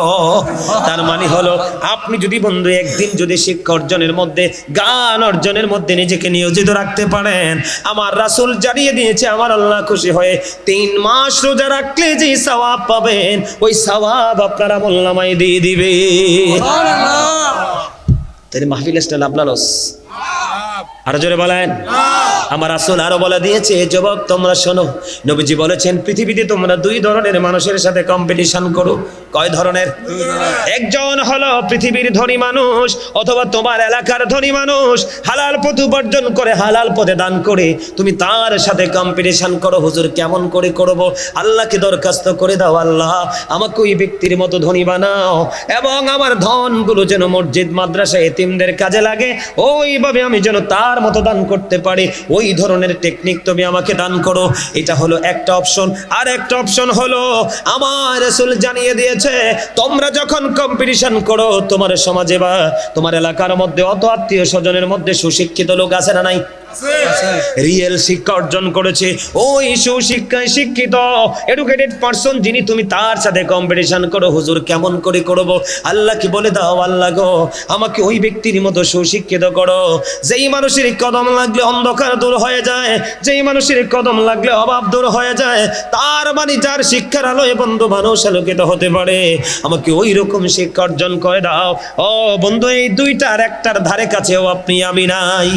তার মানে হলো, আপনি যদি বন্ধু একদিন যদি শিক্ষা অর্জনের মধ্যে, জ্ঞান অর্জনের মধ্যে নিজেকে নিয়োজিত রাখতে পারেন, আমার রাসূল জানিয়ে দিয়েছে, আমার আল্লাহ খুশি হয়ে 3 মাস রোজা রাখলে যে সওয়াব পাবেন, ওই সওয়াব আপনার আমলনামায় দিয়ে দিবে। তাই মাহফিল স্টাইল আপনারস আরো জোরে বলেন। আমার রাসূল আরো বলে দিয়েছে, যুবক তোমরা শোনো, নবীজি বলেছেন, পৃথিবীতে তোমরা 2 ধরনের মানুষের সাথে কম্পিটিশন করো। কয় ধরনের? একজন হলো পৃথিবীর ধনী মানুষ অথবা তোমার এলাকার ধনী মানুষ, হালাল পথ উপার্জন করে, হালাল পথে দান করে, তুমি তার সাথে কম্পিটিশন করো। হুজুর কেমন করে করব? আল্লাহকে দরখাস্ত করে দাও, আল্লাহ আমাকে ওই ব্যক্তির মতো ধনী বানাও এবং আমার ধনগুলো যেন মসজিদ মাদ্রাসা এতিমদের কাজে লাগে, ওইভাবে আমি যেন তার আমার মতো দান করতে পারে ওই ধরনের টেকনিক তুমি আমাকে দান করো। এটা হলো একটা অপশন। আর একটা অপশন হলো আমার রাসূল জানিয়ে দিয়েছে, তোমরা যখন কম্পিটিশন করো তোমার সমাজে বা তোমার এলাকার মধ্যে অত আত্মীয় স্বজনের মধ্যে সুশিক্ষিত লোক আছে না নাই? রিয়েল শিক্ষা অর্জন করেছে, ওই সুশিক্ষায় শিক্ষিত এডুকেটেড পারসন যিনি, তুমি তার সাথে কম্পিটিশন করো, হুজুর কেমন করে করব? আল্লাহ কি বলে দাও, আল্লাহ গো আমাকে ওই ব্যক্তির মতো সুশিক্ষিত করো যেই মানুষের কদম লাগলে অন্ধকার দূর হয়ে যায়, যেই মানুষের কদম লাগলে অভাব দূর হয়ে যায়, তার মানে যার শিক্ষার আলোয় বন্ধু মানুষ আলোকিত হতে পারে, আমাকে ওই রকম শিক্ষা অর্জন করে দাও। ও বন্ধু, এই দুইটার একটার ধারে কাছেও আপনি আমি নাই।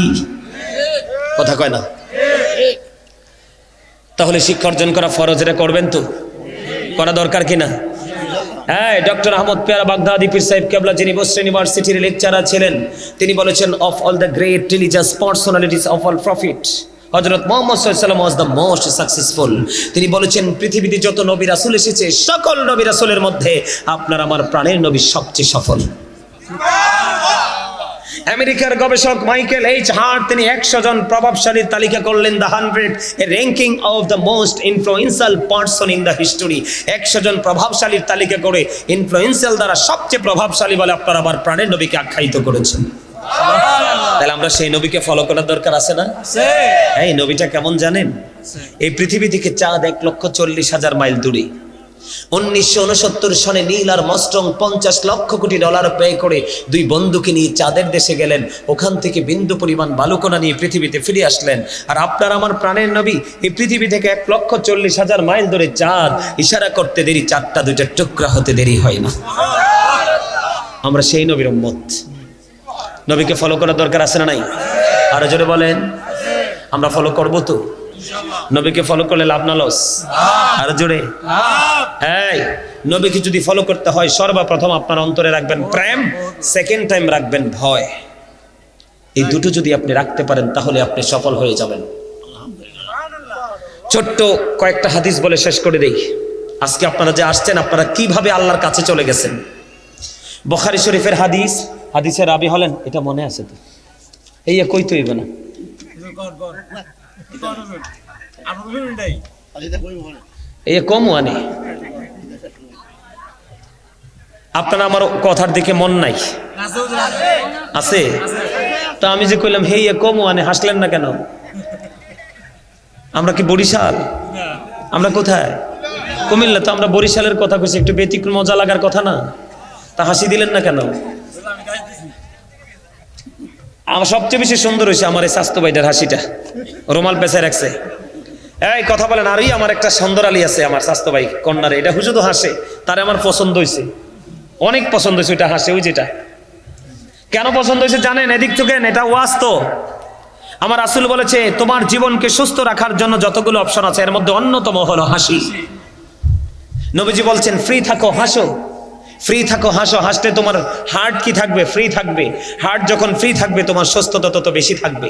কথা কয় না? তাহলে শিক্ষা অর্জন করা ফরজ, এটা করবেন তো? করা দরকার কিনা? হ্যাঁ, ডক্টর আহমদ পেয়ারা বাগদাদি পীর সাহেব কেবলা যিনি বসরা ইউনিভার্সিটির লেকচারার ছিলেন, তিনি বলেছেন of all the great religious personalities of all profit হযরত মুহাম্মদ সাল্লাল্লাহু আলাইহি ওয়াসাল্লাম ওয়াজ দ্য মোস্ট সাকসেসফুল। তিনি বলেছেন পৃথিবীতে যত নবী রাসূল এসেছে সকল নবী রাসূলের মধ্যে আপনার আমার প্রাণের নবী সবচেয়ে সফল। আমেরিকার গবেষক মাইকেল এইচ হার্ট তিনি 100 জন প্রভাবশালীর তালিকা করলেন, the 100 A ranking of the most influential person in the history. 100 জন প্রভাবশালীর তালিকা করে ইনফ্লুয়েন্সিয়াল দ্বারা সবচেয়ে প্রভাবশালী বলে আপনার আবার প্রাণের নবীকে আখ্যায়িত করেছেন। তাহলে আমরা সেই নবীকে ফলো করার দরকার আছে না? এই নবীটা কেমন জানেন? এই পৃথিবী থেকে চাঁদ 1,40,000 মাইল দূরে। 1969 সনে নীল আর মস্ট্রং 50 লক্ষ কোটি ডলার ব্যয় করে দুই বন্ধুকে নিয়ে চাঁদের দেশে গেলেন, ওখান থেকে বিন্দু পরিমাণ বালুকণা নিয়ে পৃথিবীতে ফিরে আসলেন। আর আপনার আমার প্রাণের নবী এই পৃথিবী থেকে 1,40,000 মাইল দূরে চাঁদ, ইশারা করতে দেরি, চাঁদটা দুইটা টুকরা হতে দেরি হয় না। আমরা সেই নবীর উম্মত, নবীকে ফলো করার দরকার আছে না নাই? আরো জোরে বলেন, আমরা ফলো করবো তো? নবীকে ফলো করলে লাভ না লস? আরো জোরে। এই নবীকে যদি ফলো করতে হয় সর্বপ্রথম আপনার অন্তরে রাখবেন প্রেম, সেকেন্ড টাইম রাখবেন ভয়। এই দুটো যদি আপনি রাখতে পারেন তাহলে আপনি সফল হয়ে যাবেন। ছোট্ট কয়েকটা হাদিস বলে শেষ করে দেই। আজকে আপনারা যে আসছেন আপনারা কিভাবে আল্লাহর কাছে চলে গেছেন। বুখারী শরীফের হাদিস, হাদিসের রাবি হলেন, এটা মনে আছে তো? এই কই তো না, এই কম আনে আপনারা আমার কথার দিকে মন নাই আছে তো আমি যে কইলাম হে কম আনে, হাসলেন না কেন? আমরা কি বরিশাল? আমরা কোথায়? কুমিল্লা। তো আমরা বরিশালের কথা কইছি, একটু ব্যতিক্রম মজা লাগার কথা না? তা হাসি দিলেন না কেন? আমার সবচেয়ে বেশি সুন্দর হয়েছে আমার এই স্বাস্থ্য ভাইটার হাসিটা, রুমাল পেঁচায় রাখছে। এই কথা বলেন। আরই আমার একটা সুন্দর আলী আছে আমার স্বাস্থ্য ভাই কন্যারে, এটা হুজুর তো হাসে, তার আমার পছন্দ হয়েছে, অনেক পছন্দ হয়েছে। ওইটা হাসে, ওই যেটা কেন পছন্দ হয়েছে জানেন? এদিক থেকে এটা ওয়াজ তো। আমার রাসূল বলেছে তোমার জীবনকে সুস্থ রাখার জন্য যতগুলো অপশন আছে এর মধ্যে অন্যতম হলো হাসি। নবীজি বলছেন ফ্রি থাকো, হাসো, ফ্রি থাকো, হাসো। হাসলে তোমার হার্ট কি থাকবে? ফ্রি থাকবে। হার্ট যখন ফ্রি থাকবে তোমার সুস্থতা তত বেশি থাকবে।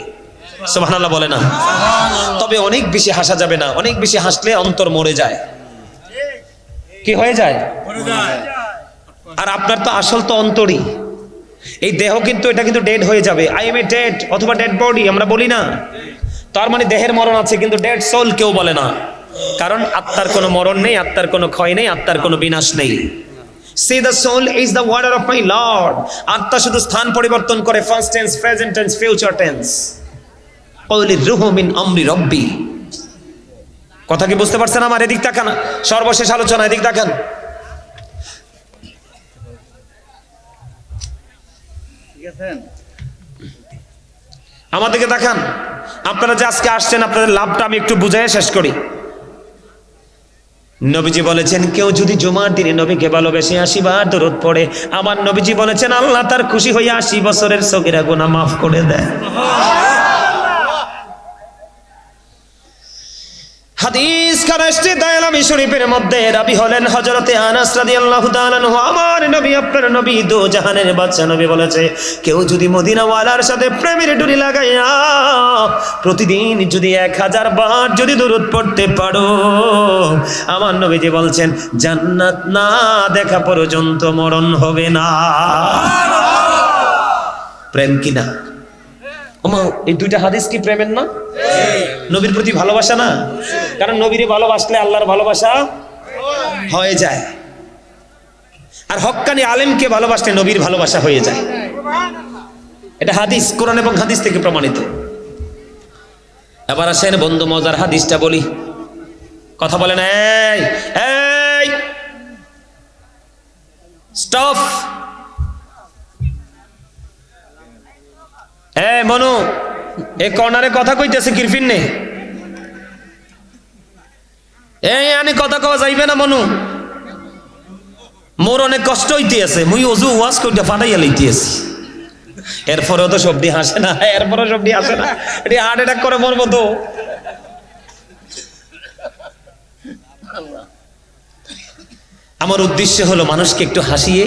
সুবহানাল্লাহ বলে না? তবে অনেক বেশি হাসা যাবে না, অনেক বেশি হাসলে অন্তর মরে যায়। কি হয়ে যায়? আর আপনার তো আসল তো অন্তরই। এই দেহ কিন্তু এটা কিন্তু ডেড হয়ে যাবে। আই এম এ ডেড অথবা ডেড বডি আমরা বলি না, তার মানে দেহের মরণ আছে, কিন্তু ডেড সোল কেউ বলে না। কারণ আত্মার কোনো মরণ নেই, আত্মার কোনো ক্ষয় নেই, আত্মার কোনো বিনাশ নেই। See the soul is the water of my Lord. আত্মা শুধু স্থান পরিবর্তন করে, first tense, present tense, future tense. কওলির রূহু মিন আমরি রব্বি। কথা কি বুঝতে পারছেন আমার? এদিক তাকান, সর্বশেষ আলোচনা, এদিক তাকান। ঠিক আছে, আমাদেরকে দেখান। আপনারা যে আজকে আসছেন আপনাদের লাভটা আমি একটু বুঝাই শেষ করি। নবীজি বলেছেন কেউ যদি জুমার দিনে নবীকে ভালোবেসে 80 বার দরুদ পড়ে, আমার নবীজি বলেছেন আল্লাহ তার খুশি হয়ে 80 বছরের সগীরা গুনাহ মাফ করে দেয়। হাদিস খারাজটি দায়ালামি শরীফের মধ্যে রাবি হলেন হযরতে আনাস রাদিয়াল্লাহু তাআলা আনহু। আমার নবী আপনার নবী দো জাহানের বাদশা নবী বলেছে কেউ যদি মদিনা ওয়ালার সাথে প্রেমের ডুরি লাগাইয়া প্রতিদিন যদি 1000 বার যদি দরুদ পড়তে পারো, আমার নবীজি বলছেন জান্নাত না দেখা পর্যন্ত মরণ হবে না। প্রেম কিনা? ওমা এই দুইটা হাদিস কি প্রেমের না? নবীর প্রতি ভালোবাসা না? কারণ নবীরে ভালোবাসলে আল্লাহর ভালোবাসা হয়ে যায়, আর হক্কানি আলেমকে ভালোবাসলে নবীর ভালোবাসা হয়ে যায়। এটা হাদিস, কোরআন এবং হাদিস থেকে প্রমাণিত। এবার আসেন বন্ধু মজার হাদিসটা বলি, কথা বলেন। এই এই স্টপ, মনু এ কর্নারে কথা কইতেছে কিরফিন নে, এই আনি কথা কওয়া যাইবে না মনু, মোর অনেক কষ্ট হইতে আছে, মুই অজু ওয়াজ কইটা ফাটাইয়া লইতে আছি, এরপরেও তো সবদি হাসে না, এরপরেও সবদি হাসে না, এটি হার্ট অ্যাটাক করে মরবো তো। আমার উদ্দেশ্য হলো মানুষকে একটু হাসিয়ে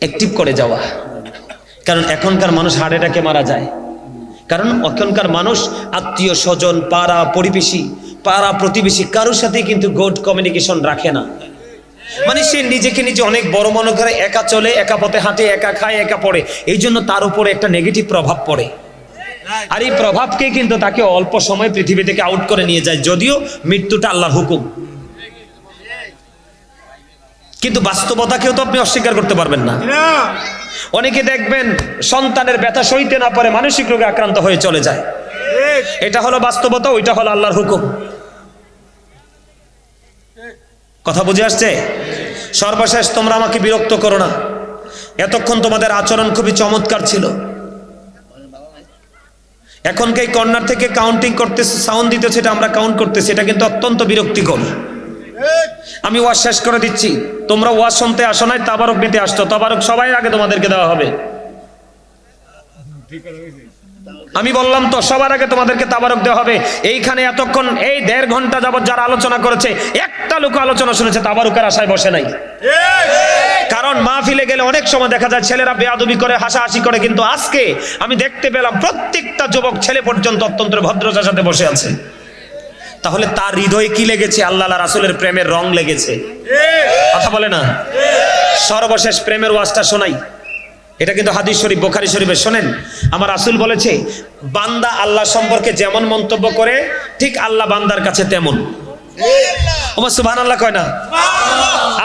অ্যাক্টিভ করে যাওয়া, কারণ এখনকার মানুষ হার্ট অ্যাটাকে মারা যায়, কারণ এখনকার মানুষ আত্মীয় স্বজন, পাড়া প্রতিবেশী, পাড়া প্রতিবেশী কারোর সাথে কিন্তু গুড কমিউনিকেশন রাখে না। মানে সে নিজেকে নিজে অনেক বড় মনে করে, একা চলে, একা পথে হাঁটে, একা খায়, একা পড়ে, এই জন্য তার উপরে একটা নেগেটিভ প্রভাব পড়ে, আর এই প্রভাবকে কিন্তু তাকে অল্প সময় পৃথিবী থেকে আউট করে নিয়ে যায়, যদিও মৃত্যুটা আল্লাহর হুকুম। কিন্তু বাস্তবতাকেও তো আপনি অস্বীকার করতে পারবেন না। অনেকে দেখবেন সন্তানের ব্যথা সইতে না পারে মানসিক রোগে আক্রান্ত হয়ে চলে যায়, এটা হলো বাস্তবতা, ওইটা হলো আল্লাহর হুকুম। কথা বুঝে আসছে? সর্বশেষ, তোমরা আমাকে বিরক্ত করো না, এতক্ষণ তোমাদের আচরণ খুবই চমৎকার ছিল, এখনকে এই কর্নার থেকে কাউন্টিং করতেছে, সাউন্ড দিতেছে, এটা আমরা কাউন্ট করতেছি, এটা কিন্তু অত্যন্ত বিরক্তিকর। আমি ওয়াজ শেষ করে দিচ্ছি, তোমরা ওয়াজ শুনতে আসো নাই, তাবারক নিতে আসছো, তাবারক সবাই আগে তোমাদেরকে দেওয়া হবে। আমি বললাম তো সবার আগে তোমাদেরকে তাবারক দেওয়া হবে। এইখানে এতক্ষণ এই 1.5 ঘন্টা যাবত যারা আলোচনা করেছে, একটা লোক আলোচনা শুনেছে তাবারুকের আশায় বসে নাই। কারণ মাহফিলে গেলে অনেক সময় দেখা যায় ছেলেরা বেয়াদবি করে, হাসাহাসি করে, কিন্তু আজকে আমি দেখতে পেলাম প্রত্যেকটা যুবক ছেলে পর্যন্ত অত্যন্ত ভদ্রতার সাথে বসে আছে। তাহলে তার হৃদয়ে কি লেগেছে? আল্লাহ রাসূলের প্রেমের রং লেগেছে, কথা বলে না? সর্বশেষ প্রেমের ওয়াজটা শোনাই, এটা কিন্তু হাদিস শরীফ, বুখারী শরীফে। শোনেন, আমার রাসূল বলেছে, বান্দা আল্লাহ সম্পর্কে যেমন মন্তব্য করে ঠিক আল্লাহ বান্দার কাছে তেমন। ওমা সুবহানাল্লাহ কয় না?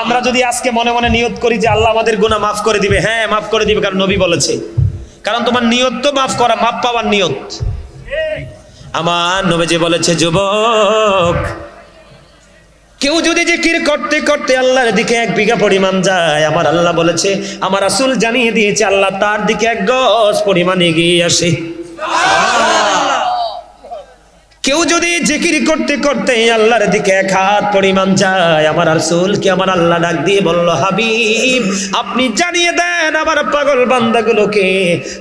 আমরা যদি আজকে মনে মনে নিয়ত করি যে আল্লাহ আমাদের গুনাহ মাফ করে দিবে, হ্যাঁ মাফ করে দিবে, কারণ নবী বলেছে। কারণ তোমার নিয়ত তো মাফ করা, মাফ পাওয়ার নিয়ত। আমার নবীজি বলেছে, যুবক, কেউ যদি জিকির করতে করতে আল্লাহর দিকে 1 বিঘা পরিমাণ যায়, আমার আল্লাহ বলেছে, আমার রাসূল জানিয়ে দিয়েছে, আল্লাহ তার দিকে 1 গজ পরিমাণ এগিয়ে আসে। কেউ যদি জিকির করতে করতে আল্লাহর দিকে 1 হাত পরিমাণ যায়, আমার রাসূলকে আমার আল্লাহ ডাক দিয়ে বলল, হাবিব, আপনি জানিয়ে দেন আমার পাগল বান্দাগুলোকে,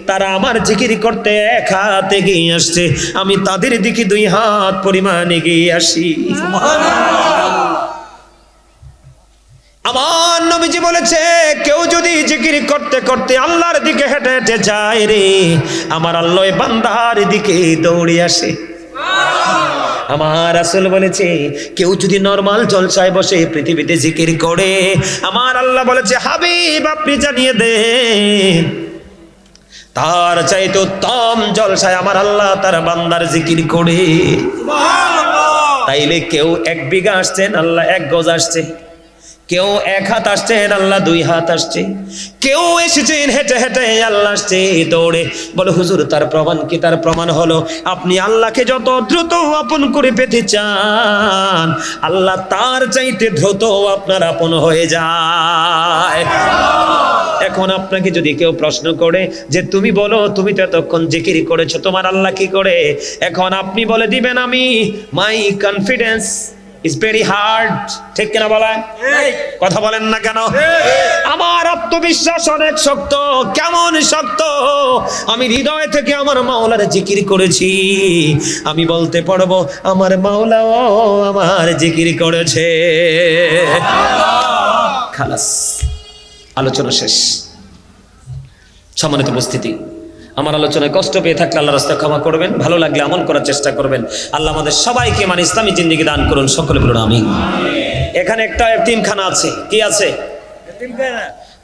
তারা আমার জিকির করতে 1 হাত এগিয়ে আসছে, আমি তাদের দিকে 2 হাত পরিমাণ এগিয়ে আসি। আমার নবীজি বলেছে, কেউ যদি জিকির করতে করতে আল্লাহর দিকে হেঁটে হেঁটে যায় রে, আমার আল্লাহ বান্দার দিকে দৌড়ে আসে। আমার রাসূল বলেছে, কেউ যদি নরমাল জলসায় বসে পৃথিবীতে জিকির করে, আমার আল্লাহ বলেছে, হাবিব আপনি জানিয়ে দেন, তার চাইতে উত্তম জলসায় আমার আল্লাহ তার বান্দার জিকির করে। তাইলে কেউ 1 বিঘা আসছেন, আল্লাহ 1 গজ আসছে, কেউ 1 হাত আসছেন, আল্লাহ 2 হাত আসছে, কেউ এসেছেন হেঁটে হেঁটে, আল্লাহ আসছে দৌড়ে। বলে, হুজুর তার প্রমাণ কি? তার প্রমাণ হলো, আপনি আল্লাহকে যত দ্রুত আপন করে পেতে চান, আল্লাহ তার চাইতে দ্রুত আপনার আপন হয়ে যায়। এখন আপনাকে যদি কেউ প্রশ্ন করে যে তুমি বলো, তুমি তো এতক্ষণ জিকির করেছো, তোমার আল্লাহ কি করে? এখন আপনি বলে দিবেন, আমি মাই কনফিডেন্স ইজ ভেরি হার্ড। ঠিক কিনা বলেন? কথা বলেন না কেন? আমার আত্মবিশ্বাস অনেক শক্ত। কেমন শক্ত? আমি হৃদয় থেকে আমার মাওলার জিকির করেছি, আমি বলতে পারবো আমার মাওলাও আমার জিকির করেছে। খালাস, আলোচনা শেষ। সম্মানিত উপস্থিতি, আমার আলোচনায় কষ্ট পেয়ে থাকলে আল্লাহর রাস্তায় ক্ষমা করবেন, ভালো লাগলে আমল করার চেষ্টা করবেন। আল্লাহ আমাদের সবাইকে মানে ইসলামী জিন্দেগি দান করুন, সকলে বলুন আমিন। এখানে একটা এতিমখানা আছে, কি আছে?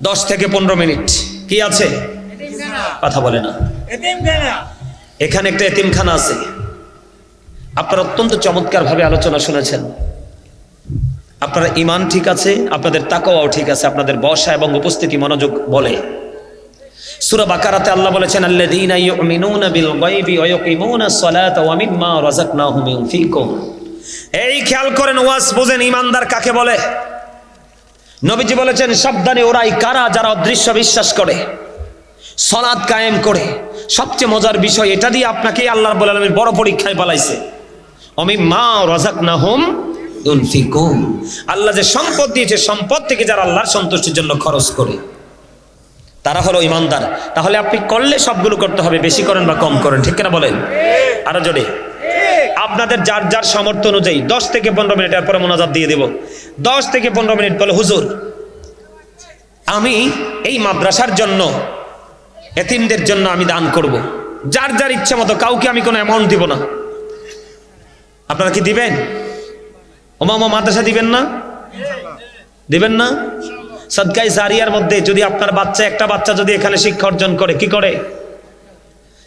10 থেকে 15 মিনিট কি আছে? কথা বলে না। এখানে একটা এতিমখানা আছে। আপনারা অত্যন্ত চমৎকার ভাবে আলোচনা শুনেছেন। আপনার ঈমান ঠিক আছে, আপনাদের তাকওয়াও ঠিক আছে, আপনাদের বসা এবং উপস্থিতি মনোযোগ বলে। সূরা বাকারাতে আল্লাহ বলেছেন, আল্লাযীনা ইউমিনুনা বিল গায়বি ওয়া ইয়াকিমুনাস সালাতা ওয়া মিম্মা রাযাকনাহুম ইউনফিকুন। এই খেয়াল করেন, ওয়াজ বুঝেন, ঈমানদার কাকে বলে। নবীজি বলেছেন, সাবধানে ওরাই কারা যারা অদৃশ্য বিশ্বাস করে, সালাত কায়েম করে। সবচেয়ে মজার বিষয় এটা দিয়ে আপনাকে আল্লাহ রাব্বুল আলামিন বড় পরীক্ষায় পালাইছে। ওয়া মিম্মা রাযাকনাহুম ইউনফিকুন। আল্লাহ যে সম্পদ দিয়েছে, সম্পদ থেকে যারা আল্লাহর সন্তুষ্টির জন্য খরচ করে তারা হলো ঈমানদার। তাহলে আপনি করলে সবগুলো করতে হবে, বেশি করেন বা কম করেন, ঠিক কিনা বলেন? আরো জোরে। আপনাদের যার যার সামর্থ্য অনুযায়ী 10 থেকে 15 মিনিট, এরপরে মোনাজাত দিয়ে দেব। 10 থেকে 15 মিনিট বলে, হুজুর আমি এই মাদ্রাসার জন্য, এতিমদের জন্য আমি দান করব। যার যার ইচ্ছা মতো, কাউকে আমি কোনো অ্যামাউন্ট দিব না। আপনারা কি দিবেন? ওমা মাদ্রাসা দিবেন না? দিবেন না? সাদকায়ে জারিয়ার মধ্যে যদি আপনার বাচ্চা, একটা বাচ্চা যদি এখানে শিক্ষা অর্জন করে, কি করে?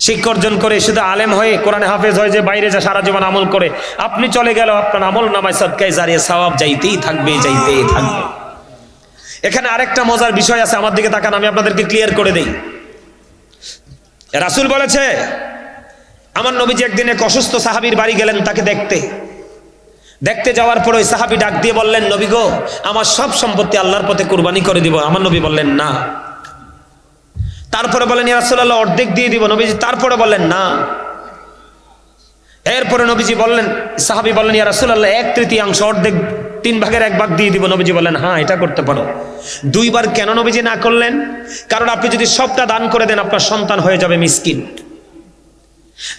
শিক্ষা অর্জন করে শুধু আলেম হয়ে কোরআনে হাফেজ হয়ে যে বাইরে যা সারা জীবন আমল করে, আপনি চলে গেল, আপনার আমল নামায় সাদকায়ে জারিয়া সওয়াব যাইতেই থাকবে, যাইতেই থাকবে। এখানে আরেকটা মজার বিষয় আছে, আমার দিকে তাকান, আমি আপনাদেরকে ক্লিয়ার করে দেই। রাসূল বলেছে, আমার নবীজি একদিন এক অসুস্থ সাহাবীর বাড়ি গেলেন তাকে দেখতে যাওয়ার পর ওই সাহাবী ডাক দিয়ে বললেন, নবী গো, আমার সব সম্পত্তি আল্লাহর পথে কুরবানি করে দিব। আমার নবী বললেন না। তারপরে বললেন, ইয়া রাসূলুল্লাহ, অর্ধেক দিয়ে দিব। নবীজি তারপরে বললেন না। এরপরে নবীজি বললেন, সাহাবী বললেন, ইয়া রাসূলুল্লাহ, 1/3 অর্ধেক, 3 ভাগের 1 ভাগ দিয়ে দিব। নবীজি বললেন, হ্যাঁ, এটা করতে পারো। 2 বার কেন নবীজি না করলেন? কারণ আপনি যদি সবটা দান করে দেন, আপনার সন্তান হয়ে যাবে মিসকিন।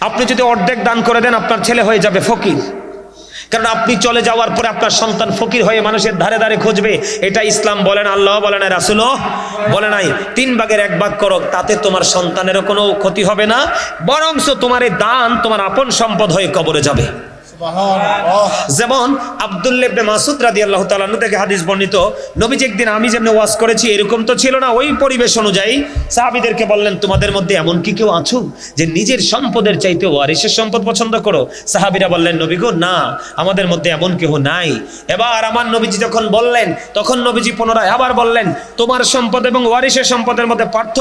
আপনি যদি অর্ধেক দান করে দেন, আপনার ছেলে হয়ে যাবে ফকির। কারণ আপনি চলে যাওয়ার পরে আপনার সন্তান ফকির হয়ে মানুষের ধারে ধারে খুঁজবে। এটা ইসলাম বলে না, আল্লাহ বলে না, রাসূলও বলে নাই। 3 ভাগের 1 ভাগ করো, তাতে তোমার সন্তানেরও কোনো ক্ষতি হবে না, বরঞ্চ তোমার এই দান তোমার আপন সম্পদ হয়ে কবরে যাবে। যেমন আব্দুল্লাহ ইবনে মাসউদ রাদিয়াল্লাহু তাআলা আনহু থেকে হাদিস বর্ণিত, নবীজি একদিন আমি যেমন ওয়াজ করেছি এরকম তো ছিল না, ওই পরিবেশ অনুযায়ী সাহাবীদেরকে বললেন, তোমাদের মধ্যে এমন কি কেউ আছো যে নিজের সম্পদের চাইতে ওয়ারিসের সম্পদ পছন্দ করো? সাহাবীরা বললেন, নবী গো, না, আমাদের মধ্যে এমন কেউ নাই। এবার আমার নবীজি যখন বললেন, তখন নবীজি পুনরায় আবার বললেন, তোমার সম্পদ এবং ওয়ারিসের সম্পদের মধ্যে পার্থক্য